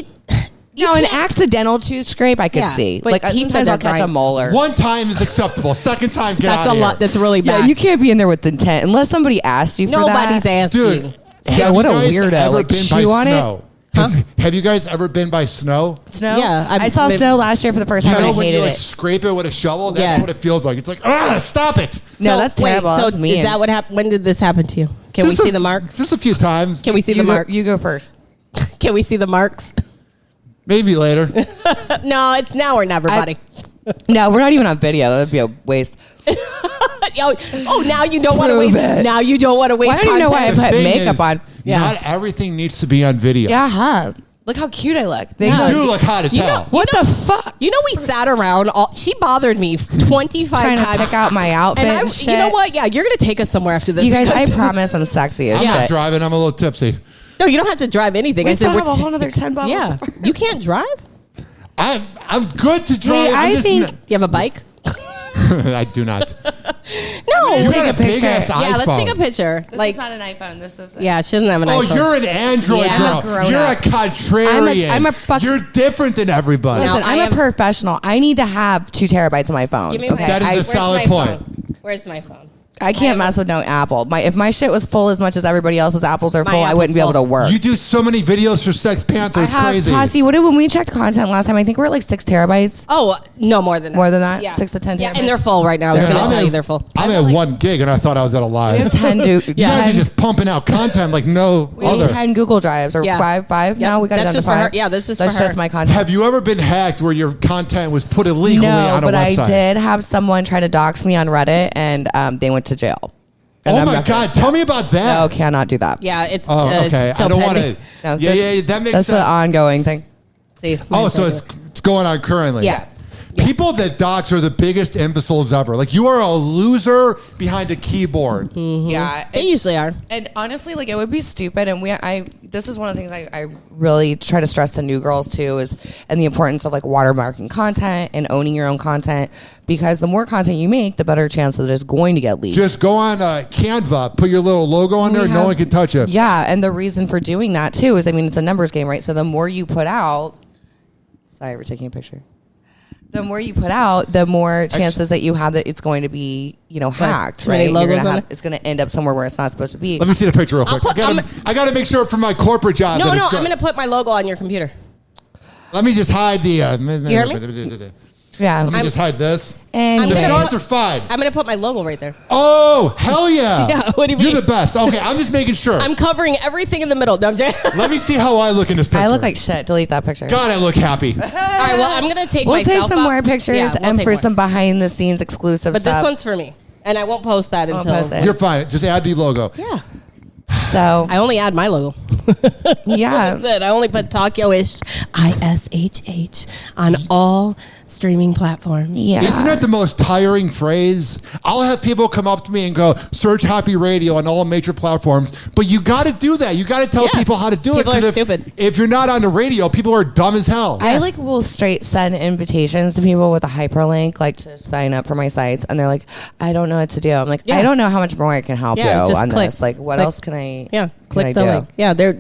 No, an accidental tooth scrape I could Yeah, see. but Like he said sometimes I'll that catch a right. molar. One time is acceptable. Second time, get that's out a of lot. here. That's really bad. Yeah, you can't be in there with intent unless somebody asked you for Nobody's that. asking. Dude, Yeah, what a you guys weirdo. Ever Like, been by chew on it? snow? Have you guys ever been by snow? Snow? Yeah, I saw snow last year for the first You time know and I when hated you like it. scrape it with a shovel? That's Yes. what it feels like. It's like, stop it. No, So, that's wait, terrible. So That's mean. is that what happened? When did this happen to you? Can we Just see a- the marks? Just a few times. Can we see you the go, marks? you go first. Can we see the marks? Maybe later. No, it's now or never, buddy. No, we're not even on video. That'd be a waste. oh, now you don't want to Prove waste. it. Now you don't want to waste. Well, I don't even know why I The put thing makeup is, on. Yeah. Not everything needs to be on video. Yeah, huh? Look how cute I look. They You go, do look hot as hell. what the fuck? You know, we sat around. She bothered me 25 Trying to times. pick out my outfit and shit. You know what? Yeah, you're gonna take us somewhere after this. You guys, I because- promise I'm sexy as I'm not shit. driving. I'm a little tipsy. No, you don't have to drive anything. We I still said have a whole other 10 bottles. Yeah, you can't drive. I'm good to drive. I I'm just think- You have a bike? I do not. No. You take got a a big picture. ass Yeah, iPhone. let's take a picture. This is not an iPhone. This is. Yeah, she doesn't have an Oh, iPhone. you're an Android Yeah, I'm a girl. grown You're up. a contrarian. I'm a fuck- You're different than everybody. Listen, No, I'm I a am- professional. I need to have 2 terabytes on my phone. Give me my okay, That is a Where's solid my point. phone? Where's my phone? I can't mess with no Apple. If my shit was full as much as everybody else's apples are My full, I apple's wouldn't be able to full. work. You do so many videos for Sex Panther. It's crazy. Tati, when we checked content last time, I think we're at like 6 terabytes. Oh, no, more than that. More than that? Yeah. 6 to 10 Yeah, terabytes? and they're full right now. I was Yeah, going to I'm tell at- you they're full. I'm at 1 gig, and I thought I was at a We live. have 10 You guys are just pumping out content like no We have other. 10 Google Drives or Yeah. five. Yeah. No, we got it That's down just to for 5. her. Yeah, that's just That's for her. just my content. Have you ever been hacked where your content was put illegally No, on a but I website? did have someone try to dox me on Reddit, and they went to jail. And Oh I'm my not- God! Tell me about that. No, cannot do that. Yeah, it's Oh, okay. It's still I don't want to. pending. No, Yeah, that makes that's sense. an ongoing thing. See, Oh, so it's going on currently. Yeah. People that dox are the biggest imbeciles ever. Like you are a loser behind a keyboard. Yeah, They it's- usually are. And honestly, like it would be stupid. And this is one of the things I really try to stress to new girls too and the importance of like watermarking content and owning your own content, because the more content you make, the better chance that it's going to get leaked. Just go on Canva, put your little logo on there, no one can touch it. Yeah, and the reason for doing that too is, I mean, it's a numbers game, right? So the more you put out, sorry, we're taking a picture. The more you put out, the more chances that you have that it's going to be, hacked, too many right? logos on it? It's going to end up somewhere where it's not supposed to be. Let me see the picture real quick. put- I gotta make sure for my corporate job. No, I'm going to put my logo on your computer. Let me just hide the. You hear me? Yeah. Let me just hide this. And The gonna shorts put- are fine. I'm gonna put my logo right there. Oh, hell yeah. Yeah, what do you You're mean? the best. Okay, I'm just making sure. I'm covering everything in the middle. No, I'm joking. Let me see how I look in this picture. I look like shit. Delete that picture. God, I look happy. All right, well, I'm gonna take We'll myself take some out. more pictures Yeah, we'll and take for more. some behind the scenes exclusive But stuff. this one's for me, and I won't post that Won't until. post it. You're fine. Just add the logo. Yeah, So I only add my logo. yeah. That's it. I only put Tokyo-ish, ISHH, on all streaming platforms. Yeah. Isn't that the most tiring phrase? I'll have people come up to me and go, search Happy Radio on all major platforms. But you got to do that. You got to tell Yeah. people how to do People it. 'Cause are stupid. If you're not on the radio, people are dumb as hell. I like will straight send invitations to people with a hyperlink, like to sign up for my sites, and they're like, "I don't know what to do." I'm like, Yeah. "I don't know how much more I can help Yeah, you just on click. this. Like, what Click. else can I? Yeah, can click I the do?" link. Yeah, they're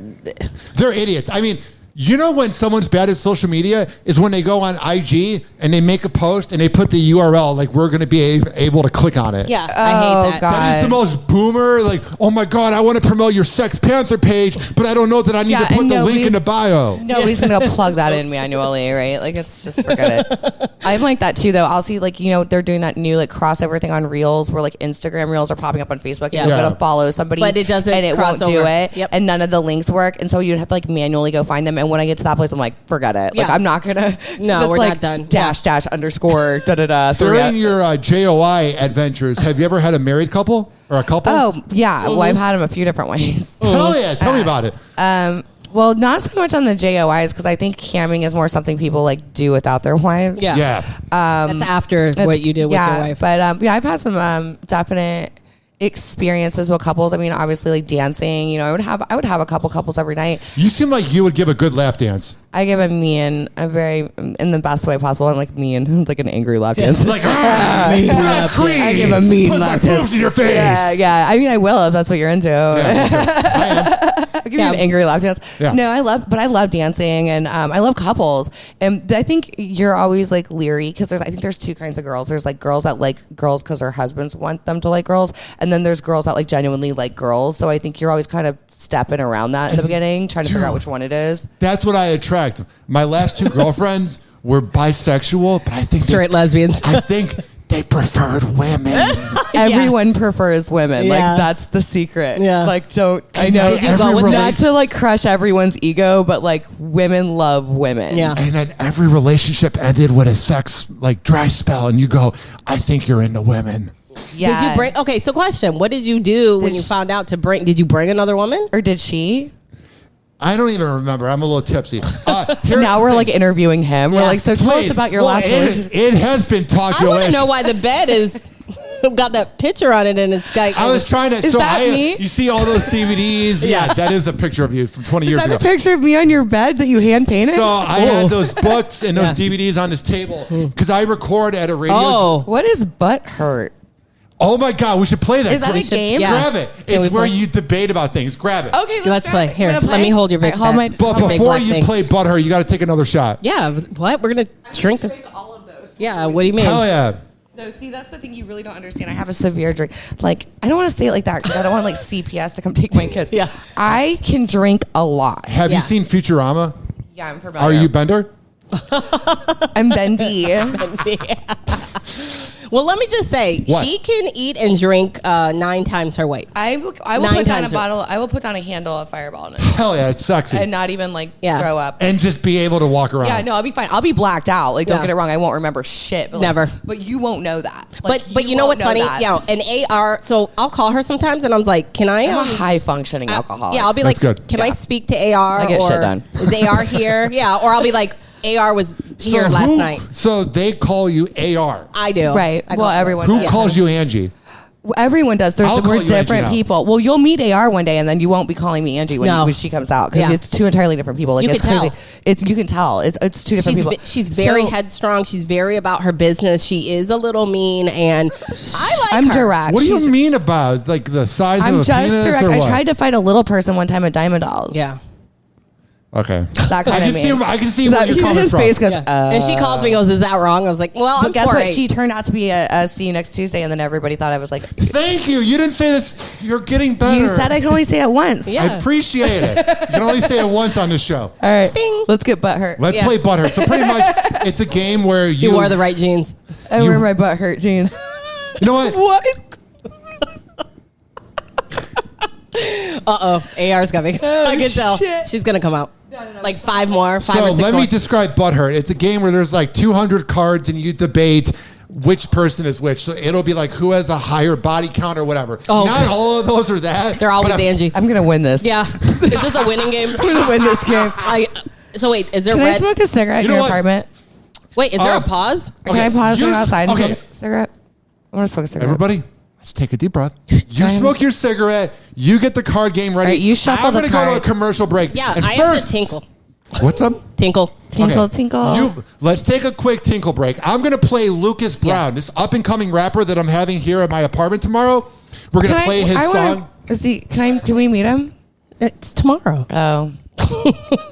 They're idiots. I mean, you know when someone's bad at social media is when they go on IG and they make a post and they put the URL like we're going to be able to click on it. yeah. I Oh, hate that. God. That is the most boomer, like, oh my God, I want to promote your Sex Panther page, but I don't know that I need Yeah, to put and the link in the bio. Nobody's gonna go plug that in manually, right? Like, it's just forget it. I'm like that too, though. I'll see, like, they're doing that new like crossover thing on Reels, where like Instagram Reels are popping up on Facebook. Yeah. And you're Yeah. gonna follow somebody, But it doesn't and it cross won't do over. it, Yep. and none of the links work, and so you'd have to like manually go find them. And when I get to that place, I'm like, forget it. Like, Yeah. I'm not gonna. No, it's we're like not done. Dash dash underscore da da da. During your JOI adventures, have you ever had a married couple or a couple? Oh yeah, well I've had them a few different ways. Hell yeah, tell me about it. Well, not so much on the JOIs because I think camming is more something people like do without their wives. Yeah. Yeah. That's after what you did with your wife. But I've had some definite experiences with couples. I mean, obviously like dancing, I would have a couple couples every night. You seem like you would give a good lap dance. I give a mean, a very, in the best way possible. I'm like mean, like an angry lap dance. Like, black queen. I give a mean Put my lap dance. boobs in your face. Yeah. I mean, I will if that's what you're into. Yeah, for sure. I am. I'll give you an angry lap dance. Yeah. No, I love dancing and I love couples. And I think you're always like leery because I think there's two kinds of girls. There's like girls that like girls because their husbands want them to like girls. And then there's girls that like genuinely like girls. So I think you're always kind of stepping around that in the beginning, trying to figure out which one it is. That's what I attract. My last two girlfriends were bisexual, but I think Straight lesbians. I think they preferred women. Everyone prefers women. Yeah. Like that's the secret. Yeah. Like I know Did you go with not to like crush everyone's ego, but like women love women. Yeah. And then every relationship ended with a sex like dry spell, and you go, I think you're into women. Yeah. Did you bring? Okay, so question: what did you do when you found out to bring? Did you bring another woman? Or did she? I don't even remember. I'm a little tipsy. Now we're like interviewing him. We're Yeah. like, so tell us about your last relationship. It has been I want to Tokyo-ish. know why the bed is got that picture on it and it's got. I was trying to. Is that me? You see all those DVDs? Yeah, that is a picture of you from 20 Is years that ago. a picture of me on your bed that you hand painted? So I had those books and those DVDs on this table because I record at a radio. Oh, What is butt hurt? Oh my God, we should play that. Is that a game? Yeah. Grab it. Can we It's where play? you debate about things. Grab it. Okay, let's play. Here, You wanna let me hold your big All right, hold bed. my- But big before black you thing. play Butthurt, you got to take another shot. yeah. What? We're gonna drink. all of those. Yeah. What do you mean? Hell yeah. No, see, that's the thing you really don't understand. I have a severe drink. Like, I don't want to say it like that because I don't want like CPS to come take my kids. Yeah. I can drink a lot. Have Yeah. you seen Futurama? Yeah, I'm familiar. Are you Bender? I'm bendy. Well, let me just say, What? she can eat and drink 9 times her weight. I will 9 put down a times bottle. I will put down a handle of Fireball in it Hell yeah, it's sexy. and not even like Yeah. throw up. And just be able to walk around. Yeah, no, I'll be fine. I'll be blacked out. Like, don't Yeah. get it wrong. I won't remember shit. But like, Never. But you won't know that. Like, But you know won't what's funny? that. Yeah, an AR. So I'll call her sometimes, and I'm like, "Can I?" I'm a high functioning alcoholic. Yeah, I'll be That's like, good. "Can I Yeah. speak to AR?" I get or shit done. Is AR here? Yeah, or I'll be like, "AR was here last night." So they call you AR. I do. Right. I Well, call- everyone Who does. calls you Angie? Everyone does. I'll call We're you Angie different now. people. Well, you'll meet AR one day, and then you won't be calling me Angie when, No. when she comes out because Yeah. it's two entirely different people. Like You it's can crazy. tell. You can tell. It's two different people. She's very So, headstrong. She's very about her business. She is a little mean, and I like I'm her. direct. What do She's- you mean about like the size I'm of a just penis direct. or I what? tried to fight a little person one time at Diamond Dolls. Yeah. Okay. That kind of meme. I can see where you're coming his from. face goes, And she calls me, goes, "Is that wrong?" I was like, "Well, But I'm guess for what? it." She turned out to be a see you next Tuesday, and then everybody thought I was like, Thank you. You didn't say this. You're getting better. you said I can only say it once. Yeah. I appreciate it. You can only say it once on this show. All right. Bing. Let's get butt hurt. Let's play Butthurt. So pretty much, it's a game where You wore the right jeans. I wear my butt hurt jeans. You know what? What? AR's coming. I can tell. shit. She's going to come out. Like 5 more, 5 So or 6 let more. me describe Butthurt. It's a game where there's like 200 cards and you debate which person is which. So it'll be like who has a higher body count or whatever. Oh, Not okay. all of those are that. They're always but Angie. I'm going to win this. Yeah. Is this a winning game? I'm going to win this game. So wait, is there Can I red? smoke a cigarette You in know your what? apartment? Wait, is there a pause? Can I pause you from s- outside and okay. smoke a cigarette? I want to smoke a cigarette. Everybody, let's take a deep breath. You I have smoke a- your cigarette. You get the card game ready. All right, you shuffle I'm the going to go to a card. commercial break. Yeah, and I have first, to tinkle. what's up? Tinkle. Tinkle, Okay. tinkle. Let's take a quick tinkle break. I'm going to play Lucas Brown, this up-and-coming rapper that I'm having here at my apartment tomorrow. We're going to play his song. Can we meet him? It's tomorrow. Oh.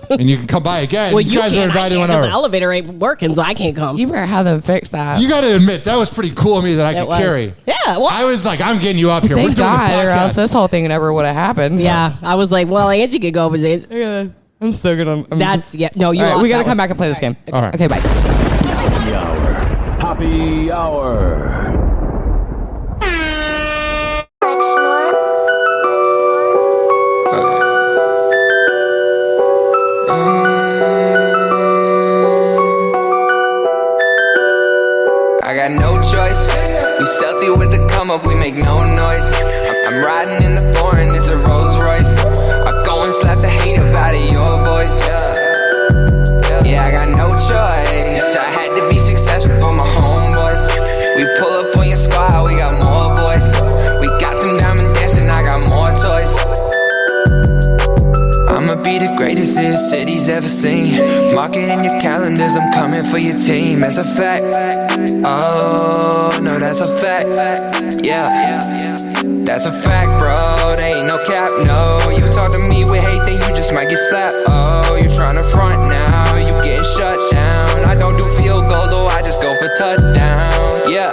And you can come by again. Well, you guys are can't. I invited can't 'cause whenever. the elevator ain't working, so I can't come. You better have them fix that. You got to admit, that was pretty cool of me that I It could was. carry. Yeah, well, I was like, I'm getting you up here. We're Thank doing God, this or else podcast. this whole thing never would have happened. yeah. I was like, well, Angie could go, but I'm so good. that's no. You All right, lost we got to that come one. back and play this game. All right. Okay, bye. Happy Hour. Happy Hour. I got no choice. We stealthy with the come up, we make no noise. I'm riding in the foreign, it's a Rolls Royce. I go and slap the hate up out of your voice. Yeah, I got no choice. I had to be successful for my homeboys. We pull up on your squad, we got more boys. We got them diamond dancing, I got more toys. I'ma be the greatest this city's ever seen. Mark it in your calendars, I'm coming for your team. That's a fact. Oh, no, that's a fact. Yeah, that's a fact, bro. There ain't no cap, no. You talk to me with hate, then you just might get slapped. Oh, you tryna front now, you getting shut down. I don't do field goals, oh, I just go for touchdowns. Yeah,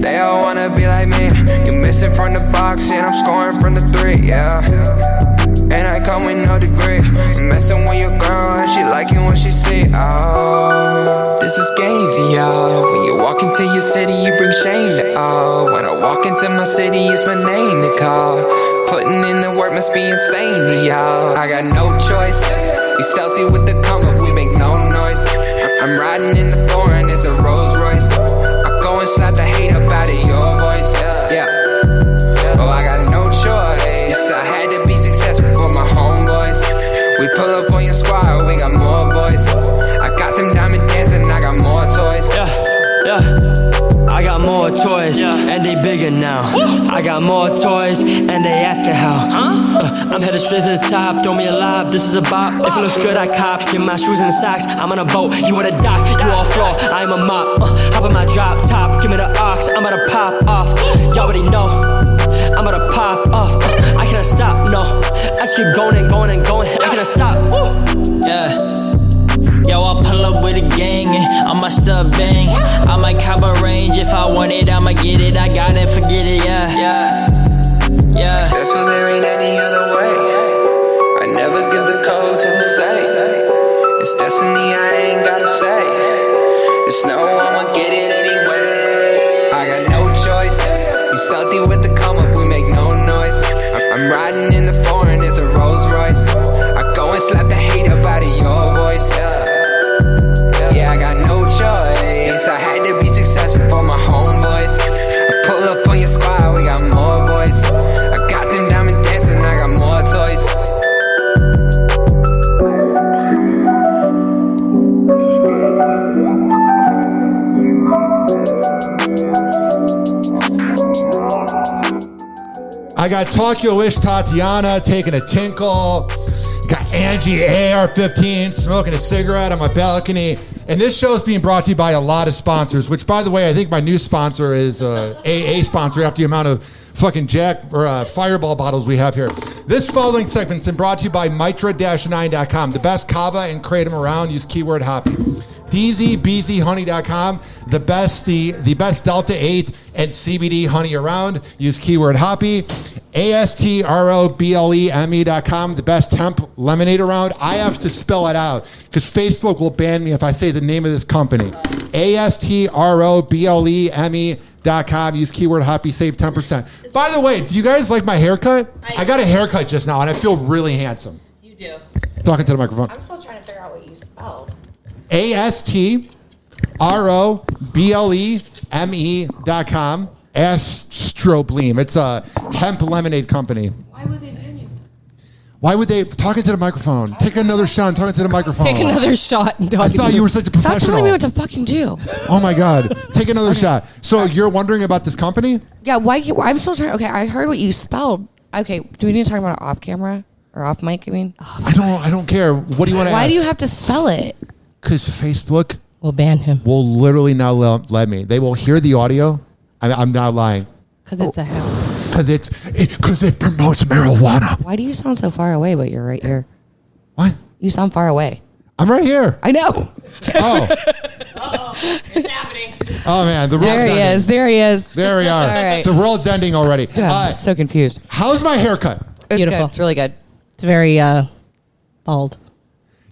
they all wanna be like me. You missing from the box, and I'm scoring from the 3, yeah. And I come with no degree. I'm messing with your girl and she liking what she see. Oh, this is gazy, y'all. When you walk into your city, you bring shame to all. When I walk into my city, it's my name to call. Putting in the work must be insane to y'all. I got no choice. We stealthy with the come up, we make no noise. I'm riding in the foreign, it's a Rolls Royce. I go and slap the hate up out of your voice. Yeah. Oh, I got no choice. I had to be successful for my homeboys. We pull up on your squad, we got more boys. I got them diamond dancing, I got more toys. Yeah, I got more toys, and they bigger now. I got more toys, and they asking how. I'm headed straight to the top, throw me a lob, this is a bop. If it looks good, I cop, get my shoes and socks. I'm on a boat, you on a dock, you all floor, I am a mop. Hop on my drop top, give me the ox, I'm about to pop off. Y'all already know, I'm about to pop off. I cannot stop, no, I just keep going and going and going, I cannot stop. Yeah. Yo, I pull up with a gang and I must have bang. I might cop a range if I want it, I'ma get it. I got it, forget it, yeah. Successful, there ain't any other way. I never give the code to the safe. It's destiny, I ain't gotta say. It's no, I'ma get it anyway. I got no choice. We stealthy with the come up, we make no noise. I'm riding in the foreign, it's a Rolls Royce. I go and slap the hate up out of your voice. Yeah, I got no choice. I had to be successful for my homeboys. I pull up on your squad, we got more boys. I got them diamond dancing, I got more toys. I got Tokyo-ish Tatiana taking a tinkle. Got Angie-AR 15 smoking a cigarette on my balcony. And this show is being brought to you by a lot of sponsors, which, by the way, I think my new sponsor is AA sponsor after the amount of fucking Fireball bottles we have here. This following segment has been brought to you by Mitra-9.com. The best kava and kratom around. Use keyword Hoppe. DZBZHoney.com. The best Delta 8 and CBD honey around. Use keyword Hoppe. ASTROBLEME.com. The best hemp lemonade around. I have to spell it out because Facebook will ban me if I say the name of this company. ASTROBLEME.com. Use keyword Hoppe. Save 10%. By the way, do you guys like my haircut? I got a haircut just now and I feel really handsome. You do. Talking to the microphone. I'm still trying to figure out what you spelled. ASTROBLEME.com. Astrobleem. It's a hemp lemonade company. Why would they ban you? Why would they? Talking to the microphone. Take another shot and talking to the microphone. Take another shot. And I thought you were such a professional. Stop telling me what to fucking do. Oh my God. Take another shot. So you're wondering about this company? Yeah, why? I'm still trying. Okay, I heard what you spelled. Okay, do we need to talk about it off camera or off mic? I mean, I don't care. What do you want to ask? why do you have to spell it? Because Facebook We'll ban him. will literally not let me. They will hear the audio. I'm not lying. Because it's a hemp. Because it promotes marijuana. Why do you sound so far away, but you're right here? What? You sound far away. I'm right here. I know. Oh. It's happening. Oh man, the world's ending. There he is. There he is. There we are. All right. The world's ending already. I'm so confused. How's my haircut? It's Beautiful. good. It's really good. It's very bald.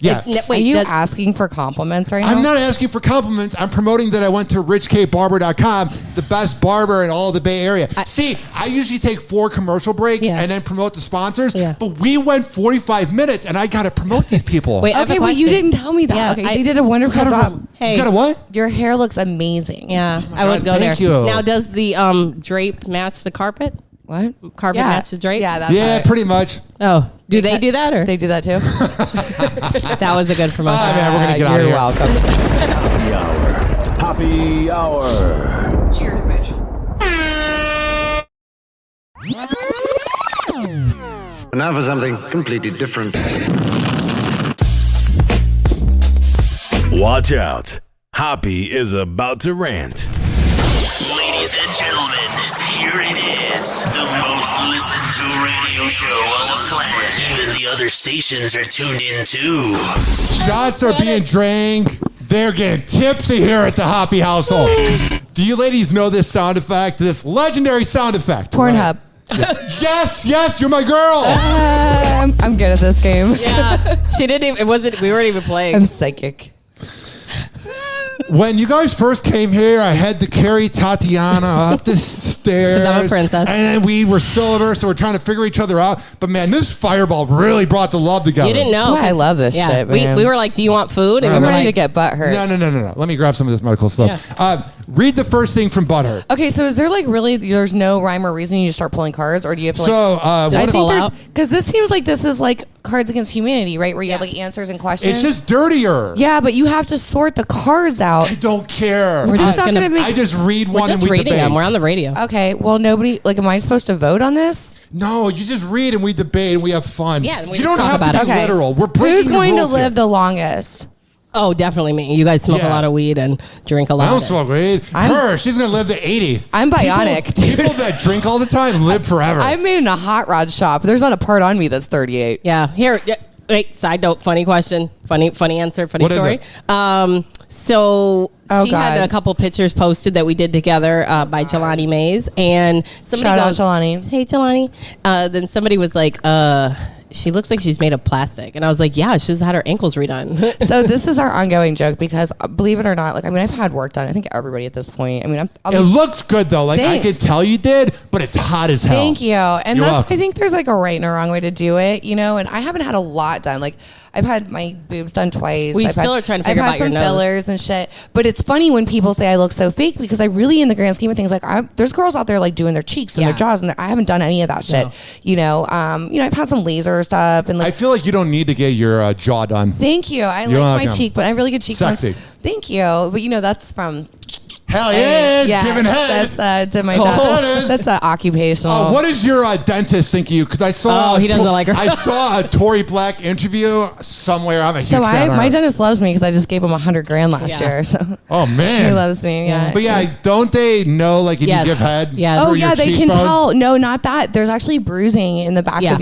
Yeah. Are you asking for compliments right now? I'm not asking for compliments. I'm promoting that I went to richkbarber.com, the best barber in all of the Bay Area. I usually take 4 commercial breaks and then promote the sponsors, but we went 45 minutes and I got to promote these people. Wait, Okay, well, you didn't tell me that. Yeah, okay, they did a wonderful job. Hey. You got a what? Your hair looks amazing. Yeah, Oh I would go there. thank you. Now, does the drape match the carpet? What? Carpet match the drape? Yeah, that's Yeah, right. pretty much. Oh, do they do that or? They do that too? That was a good promotion. Oh, man, we're going to get out of You're here. welcome. Happy Hour. Cheers, bitch. And now for something completely different. Watch out. Hoppe is about to rant. Ladies and gentlemen, here it is, the most listened to radio show on the planet. Even the other stations are tuned in too. Shots are being drank. They're getting tipsy here at the Hoppe household. Do you ladies know this sound effect? This legendary sound effect? Pornhub. Yes, you're my girl. I'm good at this game. Yeah, she didn't even. We weren't even playing. I'm psychic. When you guys first came here, I had to carry Tatiana up the stairs. I'm a princess. And we were sober, so we're trying to figure each other out. But man, this fireball really brought the love together. You didn't know. That's why I love this shit, man. We were like, "Do you want food?" And I'm we were ready to like, get butthurt. No. Let me grab some of this medical stuff. Read the first thing from Butthurt. Okay, so is there like really, there's no rhyme or reason you just start pulling cards, or do you have to like... So, I pull out? think because this seems like this is like Cards Against Humanity, right? Where you have like answers and questions. it's just dirtier. Yeah, but you have to sort the cards out. I don't care. We're just not gonna- gonna make... I just read "We're one and just we reading debate. them. We're on the radio." Okay, well, nobody... Like, am I supposed to vote on this? No, you just read and we debate and we have fun. Yeah, and we you just don't talk have about to be it. literal. We're breaking Who's the going to rules live here. the longest? Oh, definitely me. You guys smoke a Yeah. lot of weed and drink a I lot. don't smoke weed. She's going to live to 80. I'm bionic, dude. People that drink all the time live forever. I'm made in a hot rod shop. There's not a part on me that's 38. Yeah. Here. Wait. Side note. Funny question. Funny answer. Funny What is story. So Oh, she had God. a couple pictures posted that we did together by Jelani Mays, and somebody Shout out goes, Jelani. "Hey, Jelani." Then somebody was like, "She looks like she's made of plastic," and I was like, "Yeah, she's had her ankles redone." So this is our ongoing joke because, believe it or not, like, I mean, I've had work done. I think everybody at this point. I mean, it looks good though. Like I Thanks. could tell you did, but it's hot as hell. Thank you. And You're that's, welcome. I think there's like a right and a wrong way to do it, you know, and I haven't had a lot done. Like, I've had my boobs done twice. We I've still had, are trying to figure I've out had your some nose. fillers and shit. But it's funny when people say I look so fake because I really, in the grand scheme of things, like there's girls out there like doing their cheeks and Yeah. their jaws, and I haven't done any of that shit. No. You know, I've had some laser stuff and I like. feel like you don't need to get your jaw done. Thank you. I You're like my welcome. cheek, but I have really good cheekbones. Sexy. Thank you. But you know, that's from Hell yeah, giving head. That's to my Oh, job. that is. That's occupational. Oh, what does your dentist think of you? Because I saw. He doesn't like her. I saw a Tory Black interview somewhere. I'm a huge So fan of my her. dentist loves me because I just gave him $100,000 last year. So Oh man, he loves me. Yeah. But yeah, don't they know like if Yes. you give head? Yes. Oh through your yeah, they can cheekbones? tell. No, not that. There's actually bruising in the back of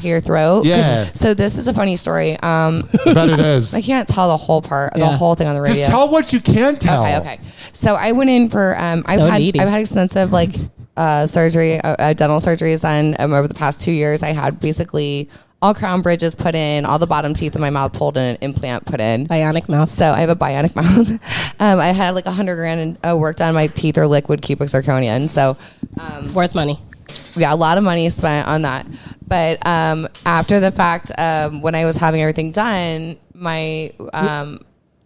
your throat. Yeah. So this is a funny story. I bet it is. I can't tell the whole part, the whole thing on the radio. Just tell what you can tell. Okay. So I went in for I've had extensive like surgery, dental surgeries done over the past 2 years. I had basically all crown bridges put in, all the bottom teeth in my mouth pulled, and an implant put in. Bionic mouth. So I have a bionic mouth. I had like $100,000 work done. My teeth are liquid cubic zirconian. So worth money. Yeah, a lot of money spent on that. But after the fact, when I was having everything done, I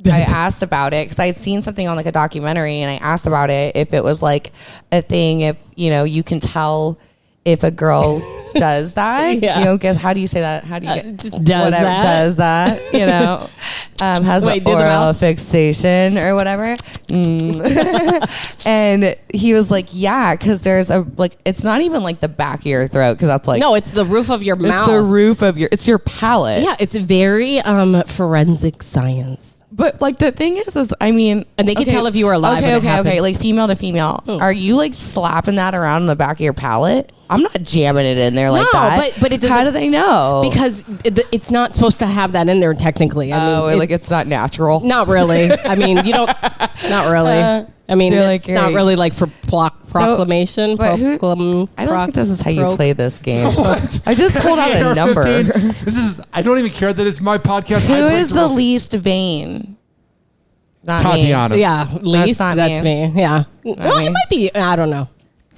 asked about it because I had seen something on like a documentary, and I asked about it if it was like a thing, if you can tell if a girl does that. Guess how do you say that? How do you get just does that? Has the oral fixation or whatever. And he was like, yeah, because there's it's not even like the back of your throat, because that's like, no, it's the roof of your mouth. It's the roof of it's your palate. Yeah, it's very forensic science. But like the thing is I mean, and they can tell if you were alive. Okay. Like female to female, are you like slapping that around in the back of your palate? I'm not jamming it in there like that. But it how do they know? Because it's not supposed to have that in there technically. I mean, it's not natural. Not really. I mean, you don't. Not really. I mean, it's not really like for proclamation. I don't think this is how you play this game. I just pulled out a number. I don't even care that it's my podcast. Who is the least vain? Not Tatiana. Me. Yeah, least. That's me. Yeah. Well, it might be. I don't know.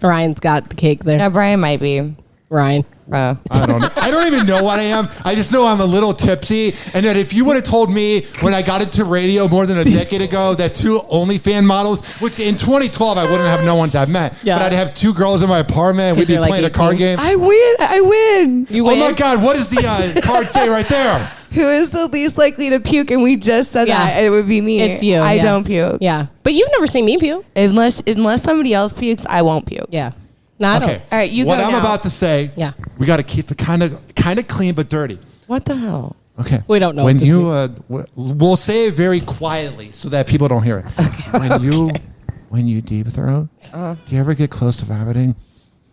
Ryan's got the cake there. Yeah, Brian might be. Ryan. I don't even know what I am. I just know I'm a little tipsy, and that if you would have told me when I got into radio more than a decade ago that 2 OnlyFans models, which in 2012 I wouldn't have known what that meant, but I'd have 2 girls in my apartment and we'd be playing a card game. I win. You win? Oh my God, what does the card say right there? Who is the least likely to puke? And we just said that it would be me. It's you. I don't puke. Yeah, but you've never seen me puke. Unless somebody else pukes, I won't puke. Yeah. No, I don't. Okay. All right, you what go I'm now. about to say, we got to keep it kind of clean but dirty. What the hell? Okay. We don't know. When you, we'll say it very quietly so that people don't hear it. Okay. When you deep throat, do you ever get close to vomiting?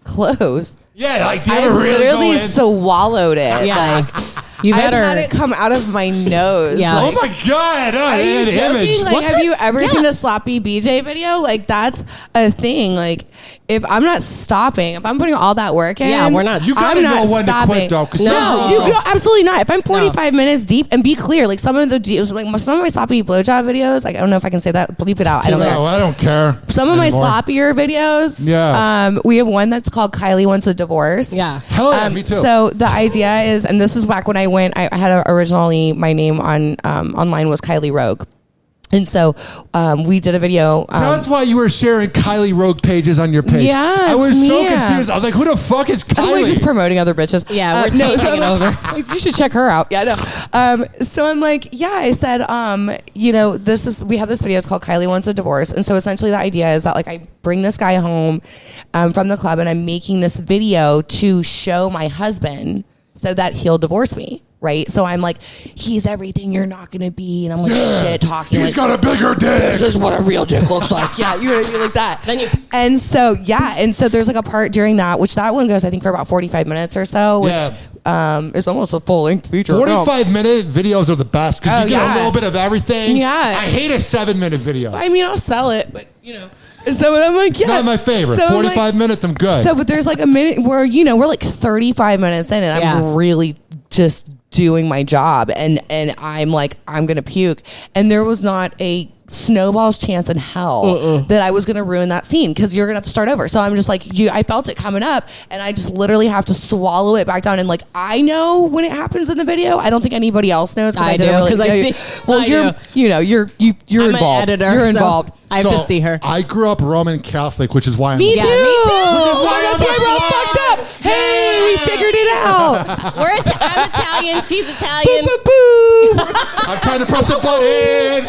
Close? Yeah, like do you ever really go in? swallowed it. Yeah. You better. I've had it come out of my nose. Yeah. Oh my God! Are you joking? Like, have you ever seen a sloppy BJ video? Like, that's a thing. Like, if I'm not stopping, if I'm putting all that work in, we're not. You gotta know when to quit, though. No, absolutely not. If I'm 45 minutes deep, and be clear, like some of my sloppy blowjob videos, like I don't know if I can say that. Bleep it out. I don't care. Some of my sloppier videos. Yeah. We have one that's called Kylie Wants a Divorce. Yeah. Hell yeah, me too. So the idea is, and this is back when I had originally my name on online was Kylie Rogue. And so we did a video. That's why you were sharing Kylie Rogue pages on your page. Yeah, I was so confused. I was like, who the fuck is Kylie? I'm like just promoting other bitches. Yeah, we're taking it over. Like, you should check her out. Yeah, no. So I'm like, I said, we have this video. It's called Kylie Wants a Divorce. And so essentially the idea is that like I bring this guy home from the club and I'm making this video to show my husband so that he'll divorce me. Right. So I'm like, he's everything you're not going to be. And I'm like, shit talking. He's got a bigger dick. This is what a real dick looks like. Yeah. You know what I mean? Like that. And so there's like a part during that, which that one goes, I think, for about 45 minutes or so, which is almost a full length feature. 45-minute videos are the best because you get a little bit of everything. Yeah. I hate a 7-minute video. I mean, I'll sell it, but So I'm like, it's not my favorite. So 45 minutes, I'm good. So, but there's like a minute where, we're like 35 minutes in and I'm really just doing my job and I'm like, I'm going to puke. And there was not a snowball's chance in hell that I was going to ruin that scene because you're going to have to start over. So I'm just like, I felt it coming up and I just literally have to swallow it back down. And like, I know when it happens in the video. I don't think anybody else knows. I do because I see. Well, you're I'm involved. An editor, you're involved. I have to see her. I grew up Roman Catholic, which is why I'm Me too. Which is why that's why we're all fucked up. Hey, we figured it out. I'm Italian. She's Italian. Boo, boo, boo. I'm trying to press the button.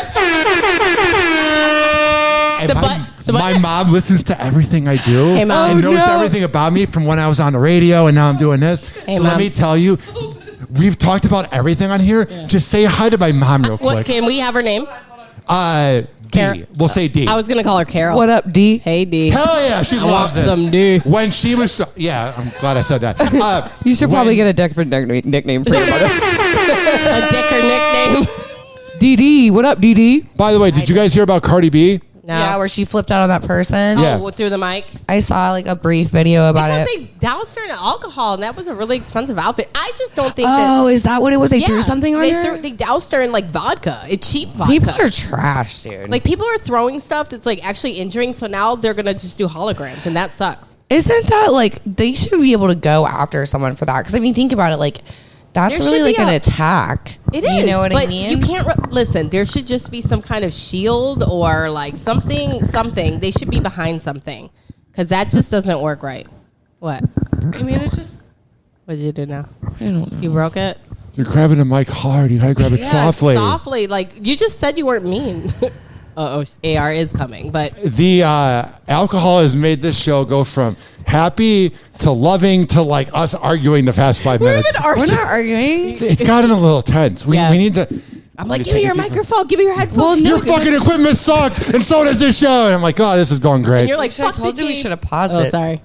My mom listens to everything I do. Hey, Mom. And knows everything about me from when I was on the radio and now I'm doing this. Hey, so Mom. let me tell you, we've talked about everything on here. Yeah. Just say hi to my mom real quick. What, can we have her name? D. We'll say D. I was going to call her Carol. What up, D? Hey, D. Hell yeah, she loves this. Some D. When she was, I'm glad I said that. You should probably get a different nickname for your mother. A dicker nickname. DD, what up, DD? By the way, did you guys hear about Cardi B? No. Yeah, where she flipped out on that person. Yeah. Oh, through the mic? I saw like a brief video about Because it. they doused her in alcohol, and that was a really expensive outfit. I just don't think Is that what it was? They threw something on her? They doused her in like vodka. It's cheap vodka. People are trash, dude. Like people are throwing stuff that's like actually injuring, so now they're going to just do holograms, and that sucks. Isn't that like, they should be able to go after someone for that? Because I mean, think about it, like, that's There really should like be an attack. It is. You know what I but mean? You can't listen. There should just be some kind of shield or like something. They should be behind something, because that just doesn't work right. What? I mean, it's just. What did you do now? I don't know. You broke it. You're grabbing the mic hard. You gotta grab it softly. Softly. Like you just said, you weren't mean. AR is coming, but The alcohol has made this show go from happy to loving to like us arguing the past 5 minutes. We're not arguing. It's gotten a little tense. We need to. I'm like, give me your microphone, give me your headphones. Well, Your fucking equipment sucks, and so does this show. And I'm like, oh, this is going great. And you're like, I told you we should have paused it. Sorry.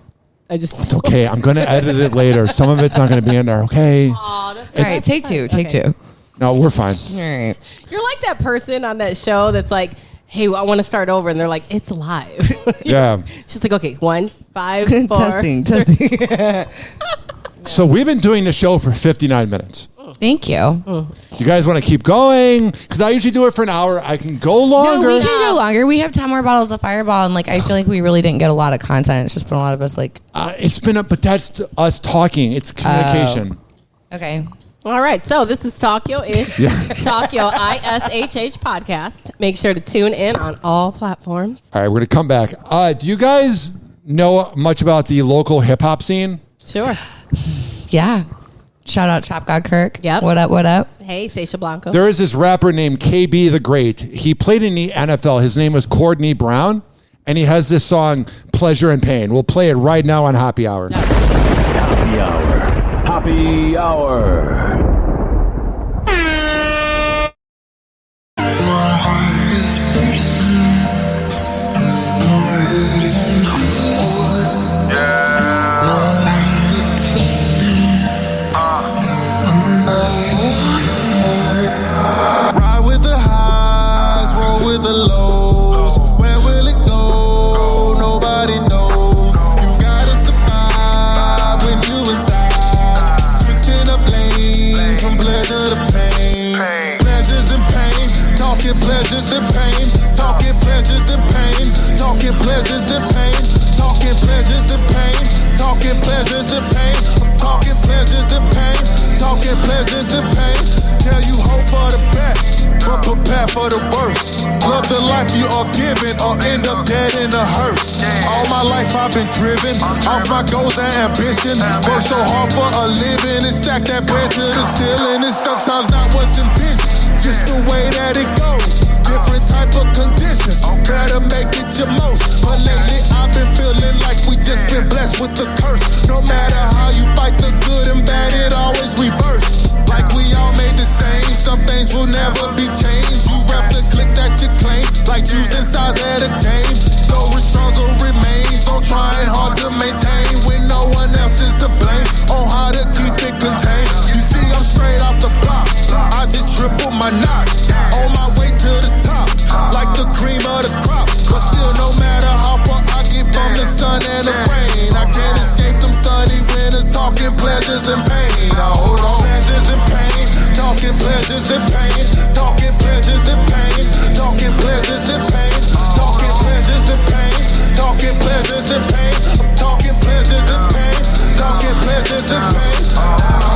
It's okay. I'm gonna edit it later. Some of it's not gonna be in there. Okay. Aw, that's All right, take two. Take two. No, we're fine. All right. You're like that person on that show that's like, hey, I want to start over, and they're like, it's live. Yeah. She's like, okay, 1, 5, 4. Testing. So we've been doing the show for 59 minutes. Thank you. You guys want to keep going? Because I usually do it for an hour. I can go longer. No, we can go longer. We have 10 more bottles of Fireball, and like I feel like we really didn't get a lot of content. It's just been a lot of us like. It's been but that's us talking. It's communication. Okay. All right, so this is Talkyo-ish, Talkyo ISHH podcast. Make sure to tune in on all platforms. All right, we're going to come back. Do you guys know much about the local hip-hop scene? Sure. Yeah. Shout out Trap God Kirk. Yep. What up, what up? Hey, Sasha Blanco. There is this rapper named KB the Great. He played in the NFL. His name was Courtney Brown, and he has this song, Pleasure and Pain. We'll play it right now on Happy Hour. Happy Hour. Happy Hour. Ride with the highs, roll with the lows. Where will it go? Nobody knows. You gotta survive when you inside. Switching up lanes from pleasure to pain. Pleasures and pain, talking pleasures and pain. Talking pleasures and pain. Talking pleasures and pain. Talking pleasures and pain. Talking pleasures and pain. Talking pleasures and pain. Talking pleasures and pain. Tell you hope for the best, but prepare for the worst. Love the life you are given, or end up dead in a hearse. All my life I've been driven off my goals and ambition. Work so hard for a living and stack that bread to the ceiling. And sometimes not what's envisioned, just the way that it goes. Different type of conditions, better make it your most. But lately I've been feeling like we just been blessed with the curse. No matter how you fight the good and bad, it always reverse. Like we all made the same, some things will never be changed. You rep the click that you claim, like choosing sides at a game. Though the struggle remains, so trying hard to maintain when no one else is to blame on how to keep it contained. You see, I'm straight off the block, I just triple my knot. On my way to the top, like the cream of the crop. But still, no matter how far I get from the sun and the rain, I can't escape them sunny winters, talking pleasures and pain. Now hold on. Pleasures and pain, talking pleasures and pain, talking pleasures and pain, talking pleasures and pain, talking pleasures and pain, talking pleasures and pain, talking pleasures and pain, talking pleasures and pain.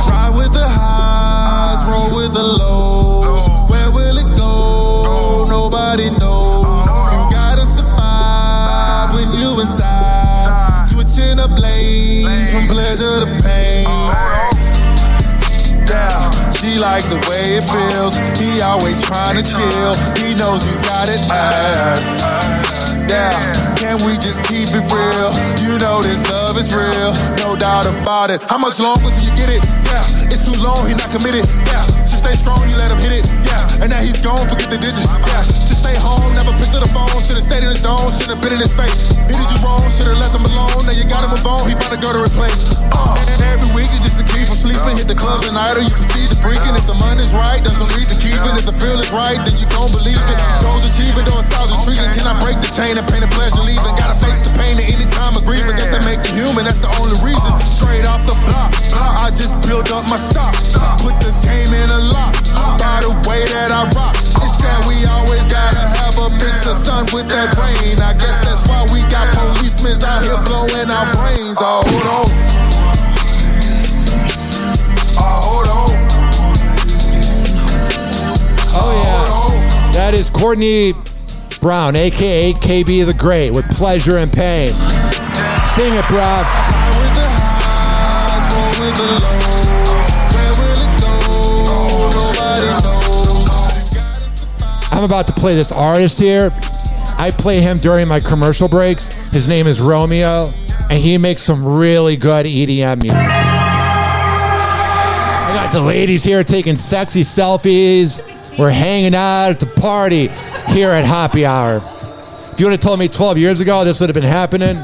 Ride with the highs, roll with the lows. Where will it go? Nobody knows. You gotta survive when you inside. Switching up lanes from pleasure to pain. Yeah, she likes the way it feels. He always trying to chill. He knows he's got it bad. Yeah, can we just keep it real? You know this love is real, no doubt about it. How much longer till you get it? Yeah, it's too long, he not committed. Yeah, just stay strong, you let him hit it. Yeah, and now he's gone, forget the digits. Yeah, just stay home, never picked up the phone. Should've stayed in his zone, should've been in his face. He did you wrong, should've left him alone. Now you gotta move on, he found a girl to replace. Every week it's just to keep him sleeping. Hit the clubs at night or you can see the freaking. If the money's right, there's no need to keep it. If the feel is right, then you don't believe it. Goals achieving, though it sounds intriguing. Can I break the chain and paint a pleasure leaving? Gotta face the pain at any time of grieving. Guess that make you human, that's the only reason. Straight off the block, I just build up my stock. Put the game in a lock, by the way that I rock. It's that we always gotta have a mix of sun with that rain. I guess that's why we got policemen out here blowing our brains. Oh, hold on. Hold on. Oh, yeah. That is Courtney Brown, a.k.a. KB the Great, with Pleasure and Pain. Sing it, bro. With the highs, roll with the lows. Where will it go? Nobody knows. I'm about to play this artist here. I play him during my commercial breaks. His name is Romeo, and he makes some really good EDM music. I got the ladies here taking sexy selfies. We're hanging out at the party here at Happy Hour. If you would have told me 12 years ago this would have been happening,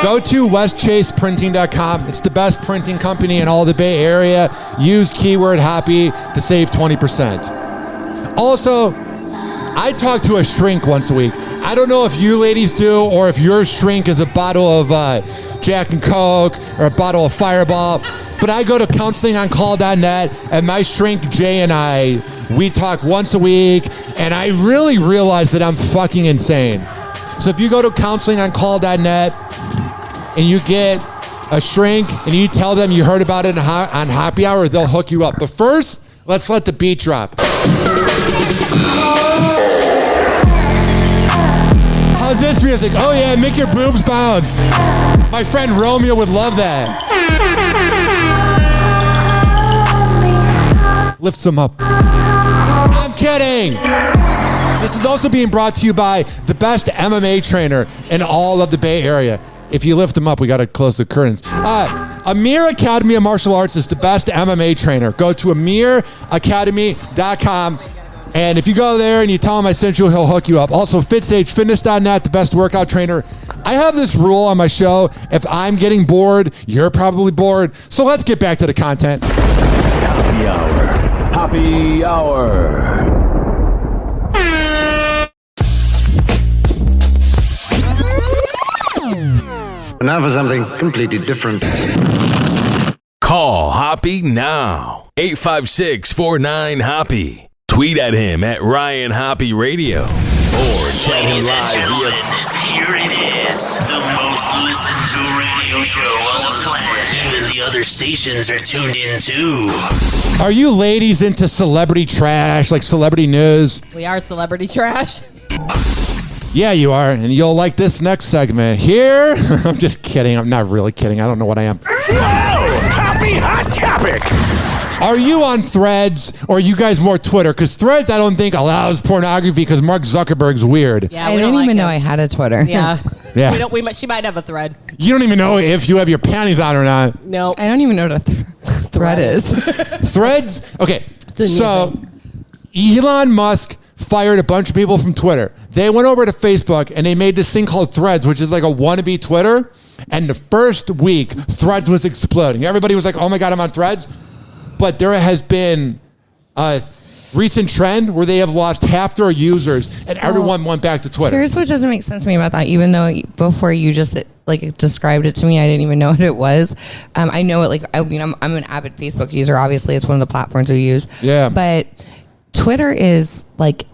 go to westchaseprinting.com. It's the best printing company in all the Bay Area. Use keyword happy to save 20%. Also, I talk to a shrink once a week. I don't know if you ladies do or if your shrink is a bottle of Jack and Coke or a bottle of Fireball, but I go to counselingoncall.net and my shrink Jay and I, we talk once a week, and I really realize that I'm fucking insane. So if you go to counselingoncall.net and you get a shrink and you tell them you heard about it on Happy Hour, they'll hook you up. But first, let's let the beat drop. How's this music? Oh yeah, make your boobs bounce. My friend Romeo would love that. Lifts them up. I'm kidding. This is also being brought to you by the best MMA trainer in all of the Bay Area. If you lift them up, we got to close the curtains. Amir Academy of Martial Arts is the best MMA trainer. Go to amiracademy.com. And if you go there and you tell him I sent you, he'll hook you up. Also, FitSageFitness.net, the best workout trainer. I have this rule on my show. If I'm getting bored, you're probably bored. So let's get back to the content. Happy Hour. Happy Hour. Now for something completely different. Call Hoppy now. 856-49-HOPPY. Tweet at him at Ryan Hoppy Radio. Or chat him Ladies and live gentlemen, here it is, the most listened to radio show on the planet. Even the other stations are tuned in too. Are you ladies into celebrity trash, like celebrity news? We are celebrity trash. Yeah, you are. And you'll like this next segment. Here, I'm just kidding. I'm not really kidding. I don't know what I am. Happy Hot Topic. Are you on Threads or are you guys more Twitter? Because Threads, I don't think allows pornography because Mark Zuckerberg's weird. Yeah, I didn't even know I had a Twitter. Yeah. Yeah. She might have a thread. You don't even know if you have your panties on or not. No. I don't even know what a thread is. Threads? Okay. So Elon Musk fired a bunch of people from Twitter. They went over to Facebook and they made this thing called Threads, which is like a wannabe Twitter. And the first week, Threads was exploding. Everybody was like, oh my God, I'm on Threads. But there has been a recent trend where they have lost half their users and everyone went back to Twitter. Here's what doesn't make sense to me about that. Even though before you just like described it to me, I didn't even know what it was. I know it like, I mean, I'm an avid Facebook user. Obviously, it's one of the platforms we use. Yeah. But Twitter is like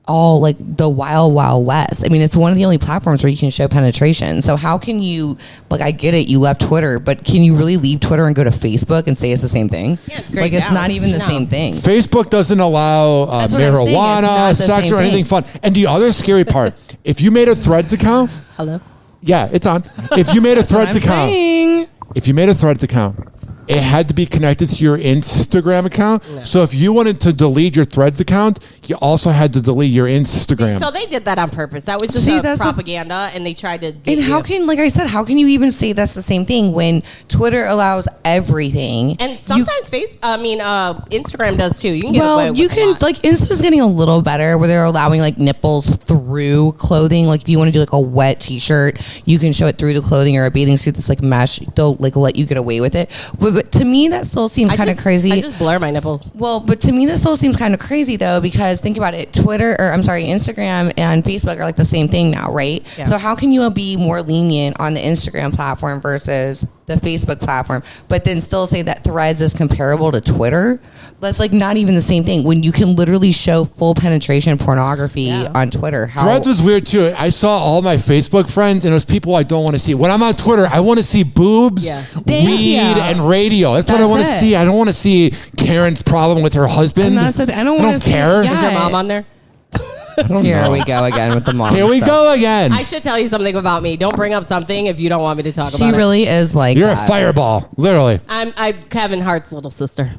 all like the wild west. I mean, it's one of the only platforms where you can show penetration. So how can you, like, I get it, you left Twitter, but can you really leave Twitter and go to Facebook and say it's the same thing? Yeah, like, it's not even the same thing. Facebook doesn't allow marijuana, sex, or anything fun. And the other scary part, if you made a Threads account. Hello? Yeah, it's on. If you made a Threads account. Saying. If you made a Threads account it had to be connected to your Instagram account. No. So if you wanted to delete your Threads account, you also had to delete your Instagram. So they did that on purpose. That was just that's propaganda, and they tried to. And how can, like I said, how can you even say that's the same thing when Twitter allows everything? And sometimes Instagram does too. You can get away Well, with you a can lot. like Insta's getting a little better where they're allowing like nipples through clothing. Like if you want to do like a wet T-shirt, you can show it through the clothing, or a bathing suit that's like mesh. They'll like let you get away with it. But to me, that still seems kind of crazy. I just blur my nipples. Well, but to me, that still seems kind of crazy though, because think about it. Instagram and Facebook are like the same thing now, right? Yeah. So how can you be more lenient on the Instagram platform versus the Facebook platform, but then still say that Threads is comparable to Twitter? That's like not even the same thing when you can literally show full penetration pornography on Twitter. Threads was weird too. I saw all my Facebook friends, and it was people I don't want to see. When I'm on Twitter, I want to see boobs, weed, and radio. That's what I want to see. I don't want to see Karen's problem with her husband. I don't care. Is your mom on there? Here we go again with the mom. Here we go again. I should tell you something about me. Don't bring up something if you don't want me to talk about it. She really is like You're that. a fireball, literally. I'm Kevin Hart's little sister.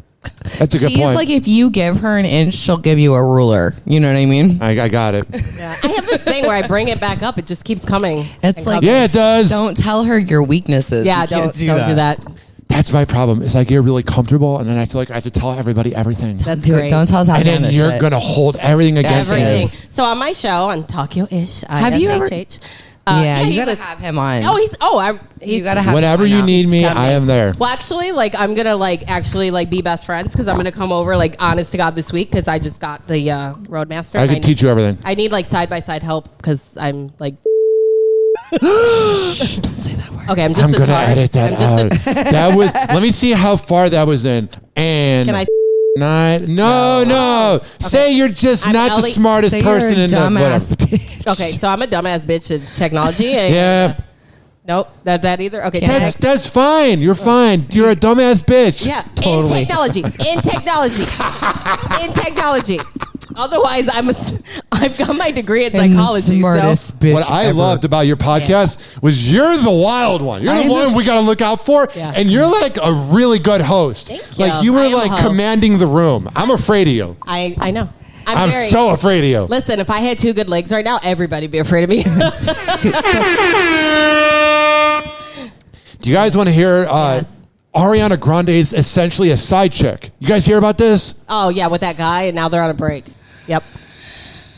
That's a good She's point. like, if you give her an inch, she'll give you a ruler. You know what I mean? I got it. Yeah. I have this thing where I bring it back up. It just keeps coming. It's like, yeah, it does. Don't tell her your weaknesses. Yeah, You can't don't do that. That's my problem. Is I get really comfortable, and then I feel like I have to tell everybody everything. That's Do it. great. Don't tell And Tatiana then you're shit. gonna hold everything against Everything. me. So on my show on Ishhh, Have you ever- ISHH, Yeah, you he gotta was- have him on. He's You gotta have Whenever him you on. need me, coming. I am there. Well, actually, like I'm gonna actually be best friends because I'm gonna come over honest to God this week because I just got the Roadmaster. I can teach you everything. I need side by side help because I'm like. Shh, don't say that word. Okay, I'm just. I'm a gonna tar. edit that I'm just out. That was. Let me see how far that was in. And Can I? No. Say you're just I'm not the Ellie- smartest Say person you're a in the dumbass whatever. bitch. Okay, so I'm a dumbass bitch in technology. And, Yeah. Nope, that either. Okay, That's fine. You're fine. You're a dumbass bitch. yeah. Totally. In technology. Otherwise, I've got my degree in And the psychology. smartest bitch What I ever. loved about your podcast was you're the wild one. You're the one we got to look out for. Yeah. And you're like a really good host. Thank Like you. you were I am a like host. commanding the room. I'm afraid of you. I know. I'm very, so afraid of you. Listen, if I had two good legs right now, everybody'd be afraid of me. Do you guys want to hear Ariana Grande is essentially a side chick? You guys hear about this? Oh yeah, with that guy, and now they're on a break. Yep.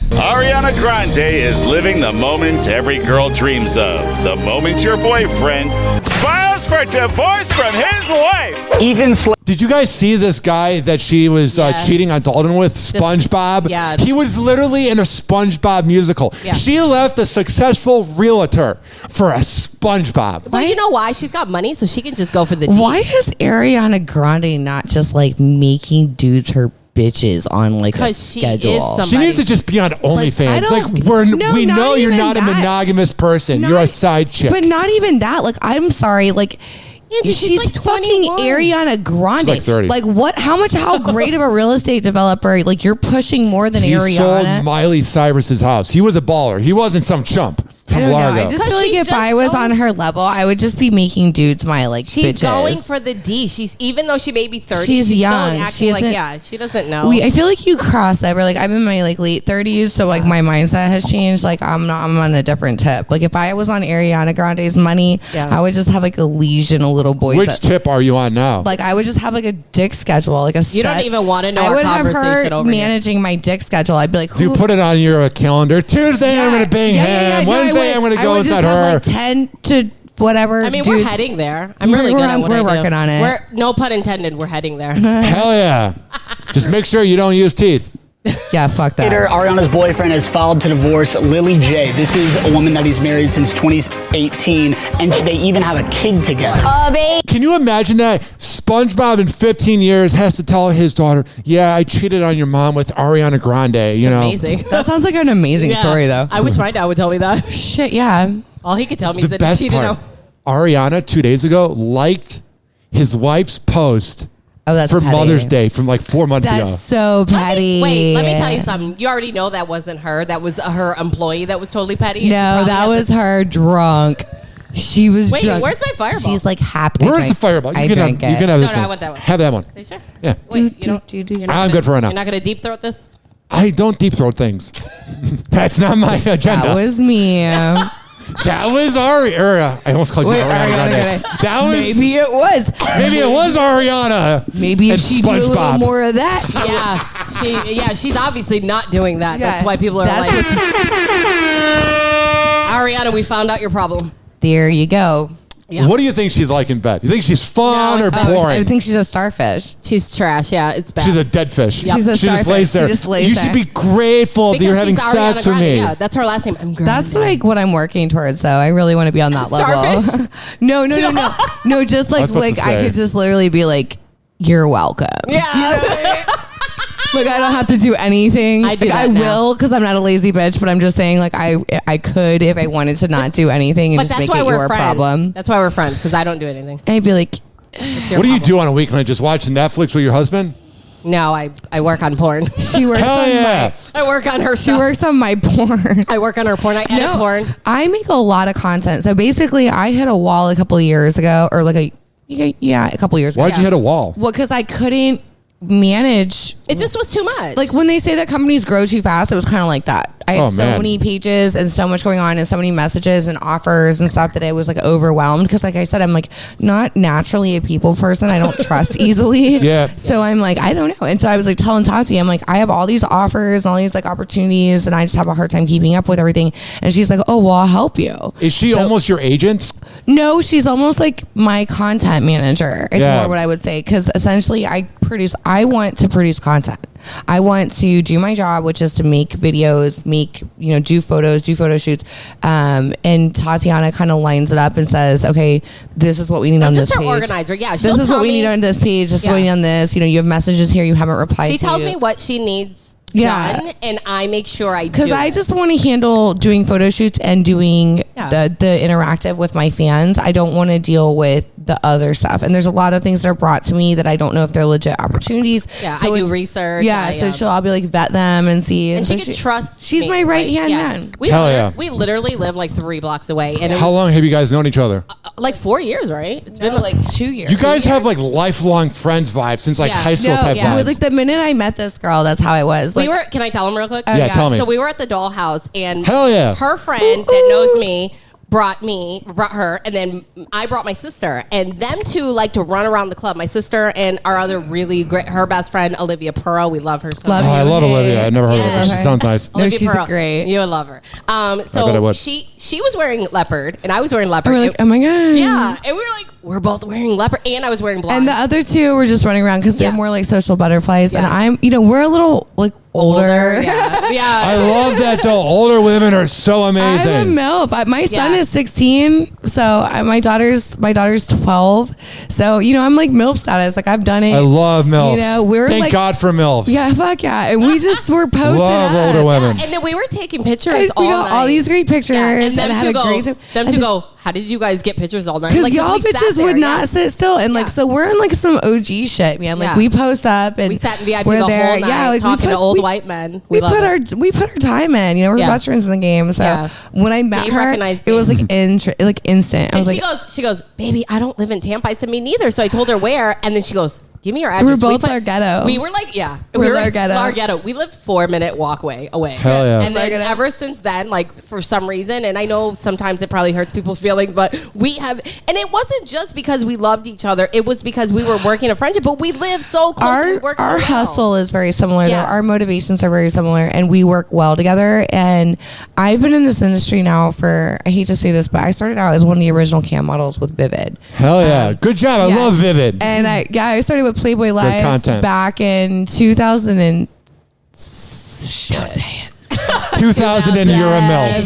Ariana Grande is living the moment every girl dreams of. The moment your boyfriend files for divorce from his wife. Did you guys see this guy that she was Yes. cheating on Dalton with? SpongeBob? yeah. He was literally in a SpongeBob musical. Yeah. She left a successful realtor for a SpongeBob. Well, you know why? She's got money, so she can just go for the D. Why is Ariana Grande not just making dudes her bitches on a 'Cause she is schedule? some- She needs to just be on I OnlyFans. don't- We not know you're even not a that. monogamous person. You're a side chick. But not even that. I'm sorry. she's She's like fucking 21. Ariana Grande. She's like 30. What? How great of a real estate developer? You're pushing more than He sold Ariana. Miley Cyrus's house. He was a baller. He wasn't some chump I from don't know. Largo. I just feel like she's if just I was going- on her level, I would just be making dudes my She's bitches. going for the D. She's even though she may be 30, She's young. Still acting She isn't- she doesn't know. I feel like you cross over. I'm in my late 30s, so my mindset has changed. I'm on a different tip. If I was on Ariana Grande's money, Yeah. I would just have a legion of little boys. Which tip are you on now? I would just have a dick schedule, a You set. don't even want to know I our would have conversation her over here. managing my dick schedule. I'd be like, Do you put it on your calendar? Tuesday I'm going to bang him. No, Wednesday I'm going to I go would inside just have, her. 10 to whatever. I mean, dudes. we're heading there. I'm really good at what I do. We're working on it. No pun intended. We're heading there. Hell yeah. Just make sure you don't use teeth. Yeah, fuck that. Later, Ariana's boyfriend has filed to divorce Lily J. This is a woman that he's married since 2018, and they even have a kid together. Can you imagine that? SpongeBob in 15 years has to tell his daughter, yeah, I cheated on your mom with Ariana Grande, you know. Amazing. That sounds like an amazing Yeah. story, though. I wish my dad would tell me that. Shit, yeah. All he could tell me is The that he best cheated part, on. Ariana 2 days ago liked his wife's post Oh, that's for petty. Mother's Day from 4 months ago. That's so petty. Let me tell you something. You already know that wasn't her. That was her employee that was totally petty. and she No, probably that had was her drunk. She was Wait, drunk. where's my fireball? She's like happy. Where's the fireball? I You can drank have it. this No, I one. want that one. Have that one. Are you sure? Yeah. Wait, you're not I'm good for right now. You're not going to deep throat this? I don't deep throat things. That's not my agenda. That was me. That was Ariana. I almost called you Ariana. Grande. That was Maybe it was. Maybe it was Ariana. Maybe if and she did a little SpongeBob. more of that. She's obviously not doing that. Yeah. That's why people are That's like, Ariana, we found out your problem. There you go. Yeah. What do you think she's like in bed? You think she's fun or boring? I think she's a starfish. She's trash. Yeah, it's bad. She's a dead fish. Yep. She's a She just starfish. lays there. She just lays You there. should be grateful that Because you're having she's sex Ariana with me. Grande. Yeah, that's her last name. I'm That's like what I'm working towards, though. I really want to be on that level. Starfish? No. No, just I like was about to I say. could just literally be like, "You're welcome." Yeah. Like I don't have to do anything. I do Like, that I now. will because I'm not a lazy bitch. But I'm just saying, like I could if I wanted to not do anything and But just that's make why it we're your friends. problem. That's why we're friends, because I don't do anything. I'd be like, It's your What do you problem. do on a weekend? Just watch Netflix with your husband? No, I work on porn. she works Hell on yeah. I work on her she works on my porn. I work on her porn. I edit porn. I make a lot of content. So basically, I hit a wall a couple of years ago, or like a couple of years ago. Why'd you hit a wall? Well, because I couldn't manage. It just was too much. Like when they say that companies grow too fast, it was kind of like that. I had so many pages and so much going on and so many messages and offers and stuff that I was like overwhelmed. Because like I said, I'm like not naturally a people person. I don't trust easily. Yeah. So I'm like, I don't know. And so I was like telling Tati, I'm like, I have all these offers and all these like opportunities and I just have a hard time keeping up with everything. And she's like, oh, well, I'll help you. Is she almost your agent? No, she's almost like my content manager. It's more what I would say. Because essentially I want to produce content. I want to do my job, which is to make videos, do photos, do photo shoots. And Tatiana kind of lines it up and says, okay, this is what we need on this page. Just her organizer. Yeah. This is what we need on this page. This is what we need on this. You have messages here you haven't replied to. She tells me what she needs done, and I make sure I do. Because I just want to handle doing photo shoots and doing the interactive with my fans. I don't want to deal with the other stuff. And there's a lot of things that are brought to me that I don't know if they're legit opportunities. Yeah, so I do research. Yeah, so I'll be like vet them and see. And so she can trust She's me, my right hand man. We literally live like 3 blocks away. And How long have you guys known each other? Like 4 years, right? It's been like 2 years. You guys have like lifelong friends vibes since like high school type vibes. Well, like the minute I met this girl, that's how I was. Like, Can I tell them real quick? Yeah, tell me. So we were at the dollhouse, and Hell yeah. her friend that knows me brought her, and then I brought my sister, and them two like to run around the club. My sister and our other really great, her best friend Olivia Pearl. We love her so much. I love Olivia. I never heard of her. She sounds nice. No, she's Pearl. great. You would love her. I bet I So would. she was wearing leopard, and I was wearing leopard. we're like, oh my God. Yeah, and we were like, we're both wearing leopard, and I was wearing blonde. And the other two were just running around because they're more like social butterflies. And I'm, we're a little like older. Yeah. I love that though. Older women are so amazing. I'm a MILF. My son is 16, so my daughter's 12. So I'm like MILF status. Like I've done it. I love MILFs. We're Thank like, God for MILFs. Yeah, fuck yeah. And we just were posting. Love up. older women. And then we were taking pictures We all got night. all these great pictures and them had two a go, great time. them And two then- go, how did you guys get pictures all night? Because Like, y'all we sat bitches there, would not sit still. And like, so we're in like some OG shit, man. Like we post up and we sat in VIP we're the there. whole night Yeah, like talking to old white men. We love put it. our time in. We're veterans in the game. So when I met Game her, recognized it was game. like instant. I was And like, she goes, baby, I don't live in Tampa. I said, me neither. So I told her where, and then she goes, give me your address. We're both Larghetto. We were like, we We're were Larghetto. Larghetto. We lived 4-minute walkway away. Hell yeah. And then ever since then, like for some reason, and I know sometimes it probably hurts people's feelings, but we have, and it wasn't just because we loved each other. It was because we were working a friendship, but we live so close. We work so our well. hustle is very similar. Yeah. Our motivations are very similar, and we work well together. And I've been in this industry now for, I hate to say this, but I started out as one of the original cam models with Vivid. Hell yeah. Good job. I love Vivid. And I started with Playboy Live content. back in 2000 and 2000 and you're a MILF.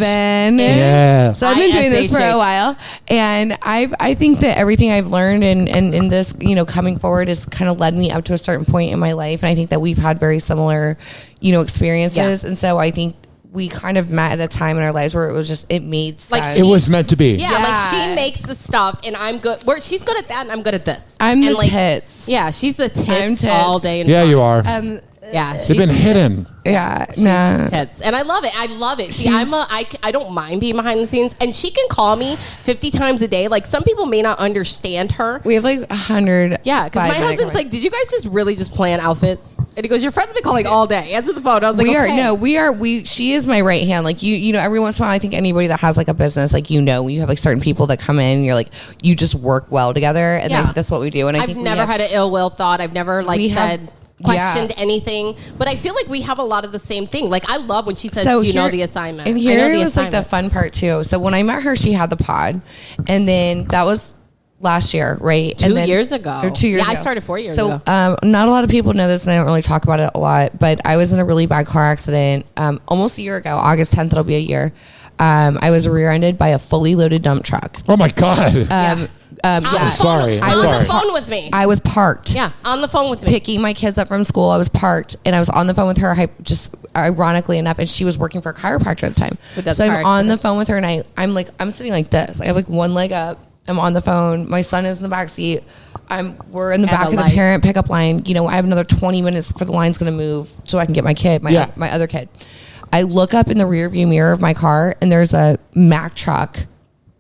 Yeah. So I've been doing this for a while, and I think that everything I've learned and in this, coming forward has kind of led me up to a certain point in my life, and I think that we've had very similar, experiences, and so I think we kind of met at a time in our lives where it made sense. It was meant to be. Yeah, like she makes the stuff, and I'm good. She's good at that, and I'm good at this. I'm and the tits. Yeah, she's the tits I'm tits. all day. And Yeah, you are. Yeah, they've been hidden. Yeah, nah. Tits. And I love it. I love it. See, I don't mind being behind the scenes, and she can call me 50 times a day. Like, some people may not understand her. We have like 100. Yeah, because my husband's like, did you guys just really just plan outfits? And he goes, your friends have been calling all day. Answer the phone. I was like, she is my right hand. Like, you know, every once in a while, I think anybody that has like a business, like, you know, you have like certain people that come in, you're like, you just work well together. And like, that's what we do. And I've never had an ill will thought. I've never questioned anything, but I feel like we have a lot of the same thing. Like, I love when she says, do you know the assignment? And here was like the fun part too. So when I met her, she had the pod, and then that was last year, right? 2 years ago. Or 2 years ago. I started 4 years ago. So not a lot of people know this, and I don't really talk about it a lot, but I was in a really bad car accident almost a year ago. August 10th, it'll be a year. I was rear-ended by a fully loaded dump truck. Oh my God. Sorry. I was on the phone with me. I was parked. Yeah, on the phone with me. Picking my kids up from school. I was parked, and I was on the phone with her, just ironically enough, and she was working for a chiropractor at the time. So I'm on the phone with her, and I'm sitting like this. I have like one leg up. I'm on the phone. My son is in the back seat. We're in the back of the parent pickup line. You know, I have another 20 minutes before the line's going to move so I can get my kid, my other kid. I look up in the rearview mirror of my car, and there's a Mack truck,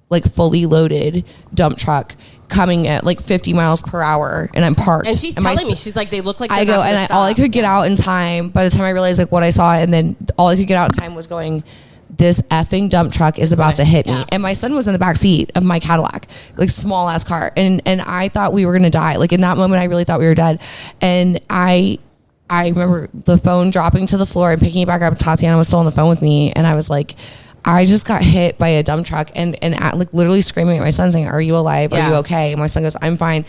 like fully loaded dump truck, coming at like 50 miles per hour, and I'm parked. And she's telling me, she's like, they look like they're I go, and all I could get out in time, by the time I realized like what I saw, and then all I could get out in time was going, this effing dump truck is about to hit me. And my son was in the back seat of my Cadillac, like small ass car. And I thought we were going to die. Like in that moment, I really thought we were dead. And I remember the phone dropping to the floor and picking it back up. Tatiana was still on the phone with me. And I was like, I just got hit by a dump truck and like literally screaming at my son saying, are you alive? Are you okay? And my son goes, I'm fine.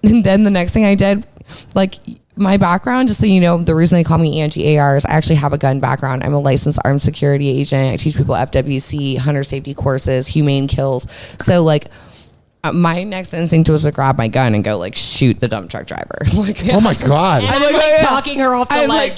And then the next thing I did, like, my background, just so you know, the reason they call me Angie-AR is I actually have a gun background. I'm a licensed armed security agent. I teach people FWC, hunter safety courses, humane kills. So like, my next instinct was to grab my gun and go like shoot the dump truck driver. Like, oh my God. And I'm like talking her off the leg.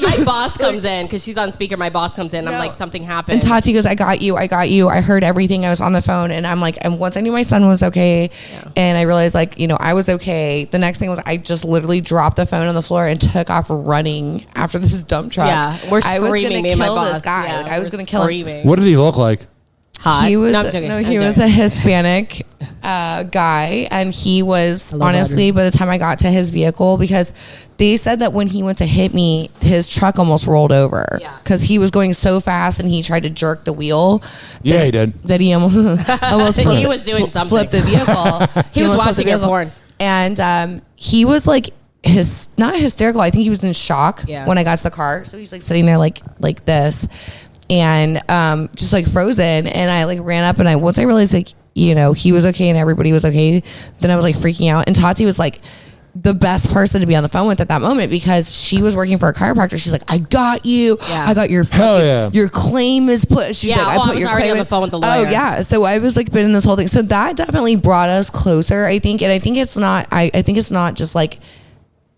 My boss comes in because she's on speaker. My boss comes in. I'm like, something happened. And Tati goes, I got you. I heard everything. I was on the phone, and I'm like, and once I knew my son was okay, and I realized like, you know, I was okay. The next thing was I just literally dropped the phone on the floor and took off running after this dump truck. Yeah, we're screaming. I was gonna me and my kill boss. this guy. Yeah, like I was gonna kill him. What did he look like? Hot. He was no, I'm joking. he was a Hispanic guy, and he was honestly by the time I got to his vehicle, because they said that when he went to hit me, his truck almost rolled over because he was going so fast and he tried to jerk the wheel. Yeah, he did. That he almost flipped, he was doing something. Flipped the vehicle. He was watching your porn, and he was like not hysterical. I think he was in shock when I got to the car. So he's like sitting there like this. And just like frozen, and I like ran up, and once I realized like, you know, he was okay and everybody was okay, then I was like freaking out. And Tati was like the best person to be on the phone with at that moment, because she was working for a chiropractor. She's like, I got you. I got your your claim is put. She's like, I put your claim on the phone with the lawyer. Oh yeah. So I was like been in this whole thing. So that definitely brought us closer, I think. And I think it's not. I think it's not just like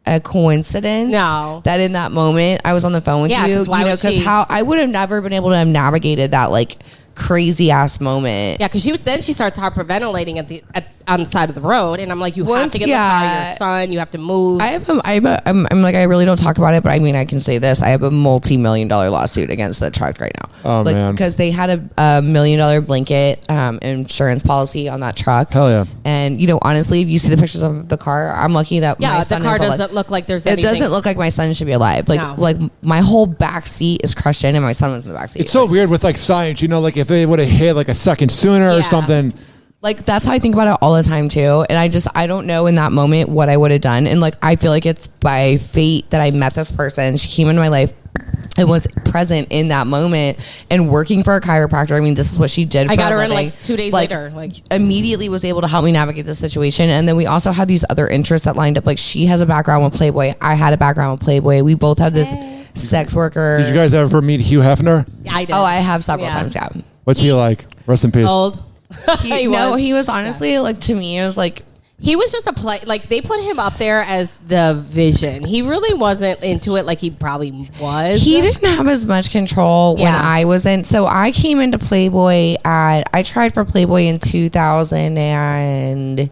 a coincidence that in that moment I was on the phone with you know, because how I would have never been able to have navigated that like crazy ass moment. Yeah, because then she starts hyperventilating on the side of the road, and I'm like, you have to get the car, your son, you have to move. I'm like, I really don't talk about it, but I mean, I can say this: I have a multi-million-dollar lawsuit against the truck right now. Oh like, man, because they had a $1 million blanket insurance policy on that truck. Hell yeah! And you know, honestly, if you see the pictures of the car, I'm lucky that my son the car doesn't look like there's anything. It doesn't look like my son should be alive. Like my whole back seat is crushed in, and my son was in the back seat. It's so weird with like science, you know, like if they would have hit like a second sooner or something. Like, that's how I think about it all the time, too. And I don't know in that moment what I would have done. And, like, I feel like it's by fate that I met this person. She came into my life and was present in that moment and working for a chiropractor. I mean, this is what she did for I got her in, like 2 days later. Like, immediately was able to help me navigate the situation. And then we also had these other interests that lined up. Like, she has a background with Playboy. I had a background with Playboy. We both had this sex worker. Did you guys ever meet Hugh Hefner? I did. Oh, I have several times, yeah. What's he like? Rest in peace. Old. He was honestly like, to me, it was like, he was just a play. Like, they put him up there as the vision. He really wasn't into it like he probably was. He didn't have as much control when I was in. So I came into Playboy I tried for Playboy in 2000 and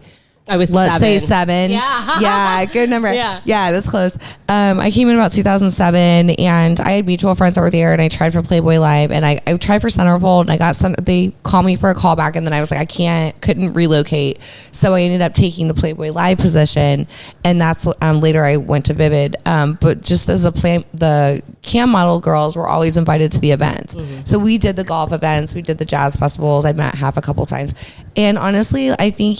I was let's say 7. Yeah. Good number. Yeah. That's close. I came in about 2007, and I had mutual friends that were there, and I tried for Playboy Live, and I tried for Centerfold, and I got they called me for a callback, and then I was like, couldn't relocate, so I ended up taking the Playboy Live position, and that's later I went to Vivid. But just as a plan, the cam model girls were always invited to the events. So we did the golf events, we did the jazz festivals. I met Half a couple times, and honestly, I think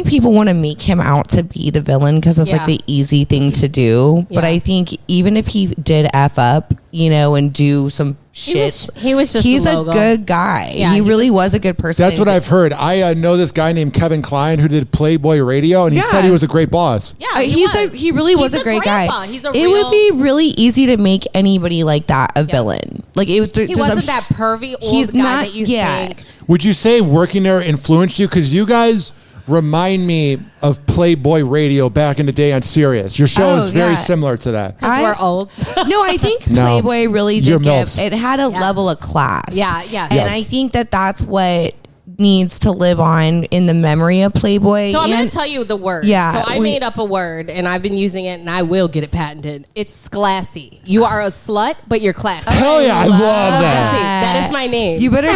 people want to make him out to be the villain because it's like the easy thing to do. But I think even if he did F up, and do some shit, he's a good guy. Yeah, he really was a good person. That's what I've heard. I know this guy named Kevin Klein who did Playboy Radio, and he said he was a great boss. Yeah, he really was a great guy. It would be really easy to make anybody like that a villain. Like he wasn't that pervy old guy that you think. Would you say working there influenced you? Because you guys remind me of Playboy Radio back in the day on Sirius. Your show is very similar to that. Because we're old. No, I think Playboy really did MILFs. it had a level of class. Yeah. And I think that's what needs to live on in the memory of Playboy. So I'm going to tell you the word. Yeah. So I made up a word, and I've been using it, and I will get it patented. It's classy. You are a slut, but you're classy. Hell yeah, I love that. That is my name. You better do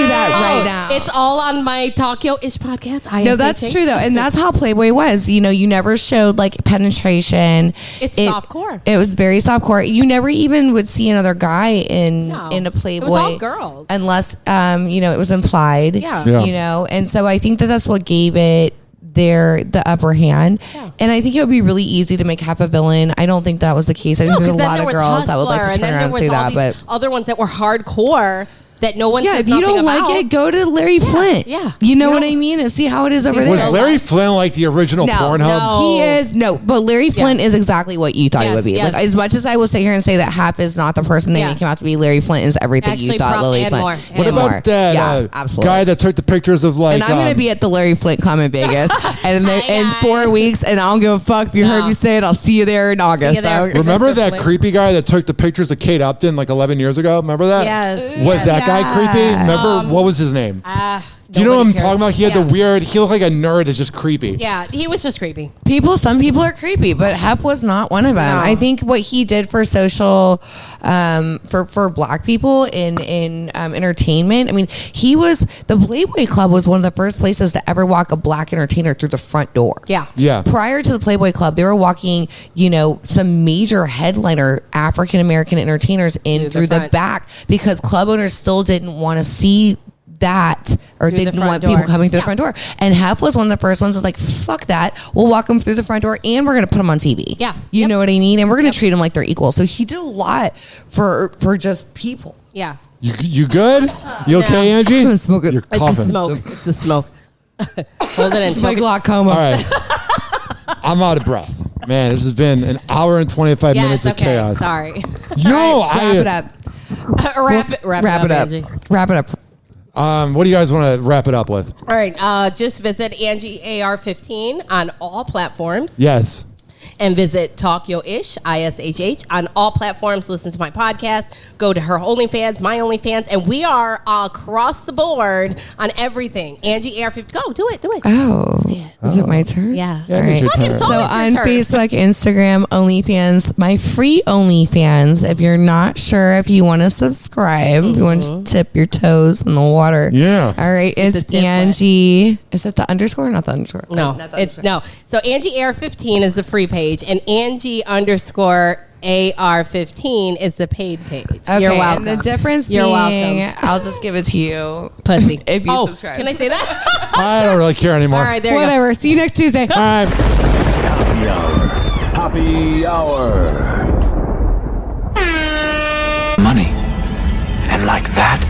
that right now. It's all on my Talk Yo-ish podcast. No, that's true though, and that's how Playboy was. You never showed like penetration. It's softcore. It was very softcore. You never even would see another guy in a Playboy. It was all girls, unless it was implied. Yeah. And so I think that's what gave it the upper hand. Yeah. And I think it would be really easy to make Half a villain. I don't think that was the case. I think there's a lot of girls that would like to turn around and say that, but other ones that were hardcore that no one says if you don't about. like it, go to Larry Flint. Yeah. You know what I mean? And see how it is over there. Was Larry Flint like the original Pornhub? No. He is. No, but Larry Flint is exactly what you thought he would be. Yes. Like, as much as I will sit here and say that Half is not the person they make him out to be, Larry Flint is everything you thought Lily Flint. What about that guy that took the pictures of like... And I'm going to be at the Larry Flint Club in Vegas in 4 weeks, and I don't give a fuck if you heard me say it. I'll see you there in August. Remember that creepy guy that took the pictures of Kate Upton like 11 years ago? Remember that? Yes. Was that guy creepy? Remember, what was his name? Do you know what I'm talking about? He had the weird, he looked like a nerd that's just creepy. Yeah, he was just creepy. Some people are creepy, but Hef was not one of them. No. I think what he did for social, for black people in entertainment, I mean, the Playboy Club was one of the first places to ever walk a black entertainer through the front door. Yeah. Prior to the Playboy Club, they were walking, some major headliner African-American entertainers in through the back because club owners still didn't want to see that, or they didn't want people coming through the front door. And Hef was one of the first ones that's like, fuck that. We'll walk them through the front door and we're going to put them on TV. Yeah. You know what I mean? And we're going to treat them like they're equal. So he did a lot for just people. Yeah. You good? You okay, Angie? I'm smoking. You're coughing. It's the smoke. Hold it in. It's my glaucoma. All right. I'm out of breath. Man, this has been an hour and 25 minutes of chaos. Sorry. No, wrap it up. Wrap it up. Wrap it up. What do you guys want to wrap it up with? All right. Just visit Angie-AR 15 on all platforms. Yes. And visit Talk Yo-ish, ISHH, on all platforms. Listen to my podcast. Go to her OnlyFans, my OnlyFans. And we are across the board on everything. Angie-AR 15. Go, do it. Oh. Is it my turn? Yeah. All right. So on Facebook, Instagram, OnlyFans, my free OnlyFans. If you're not sure if you want to subscribe, if you want to tip your toes in the water. Yeah. All right. It's Angie. Is it the underscore or not the underscore? No. No. So Angie-AR 15 is the free page, and Angie_AR 15 is the paid page. Okay, you're welcome. And the difference being, I'll just give it to you, pussy, if you subscribe. Can I say that? I don't really care anymore. All right, there Whatever. you go. See you next Tuesday. All right. Happy hour. Money. And like that,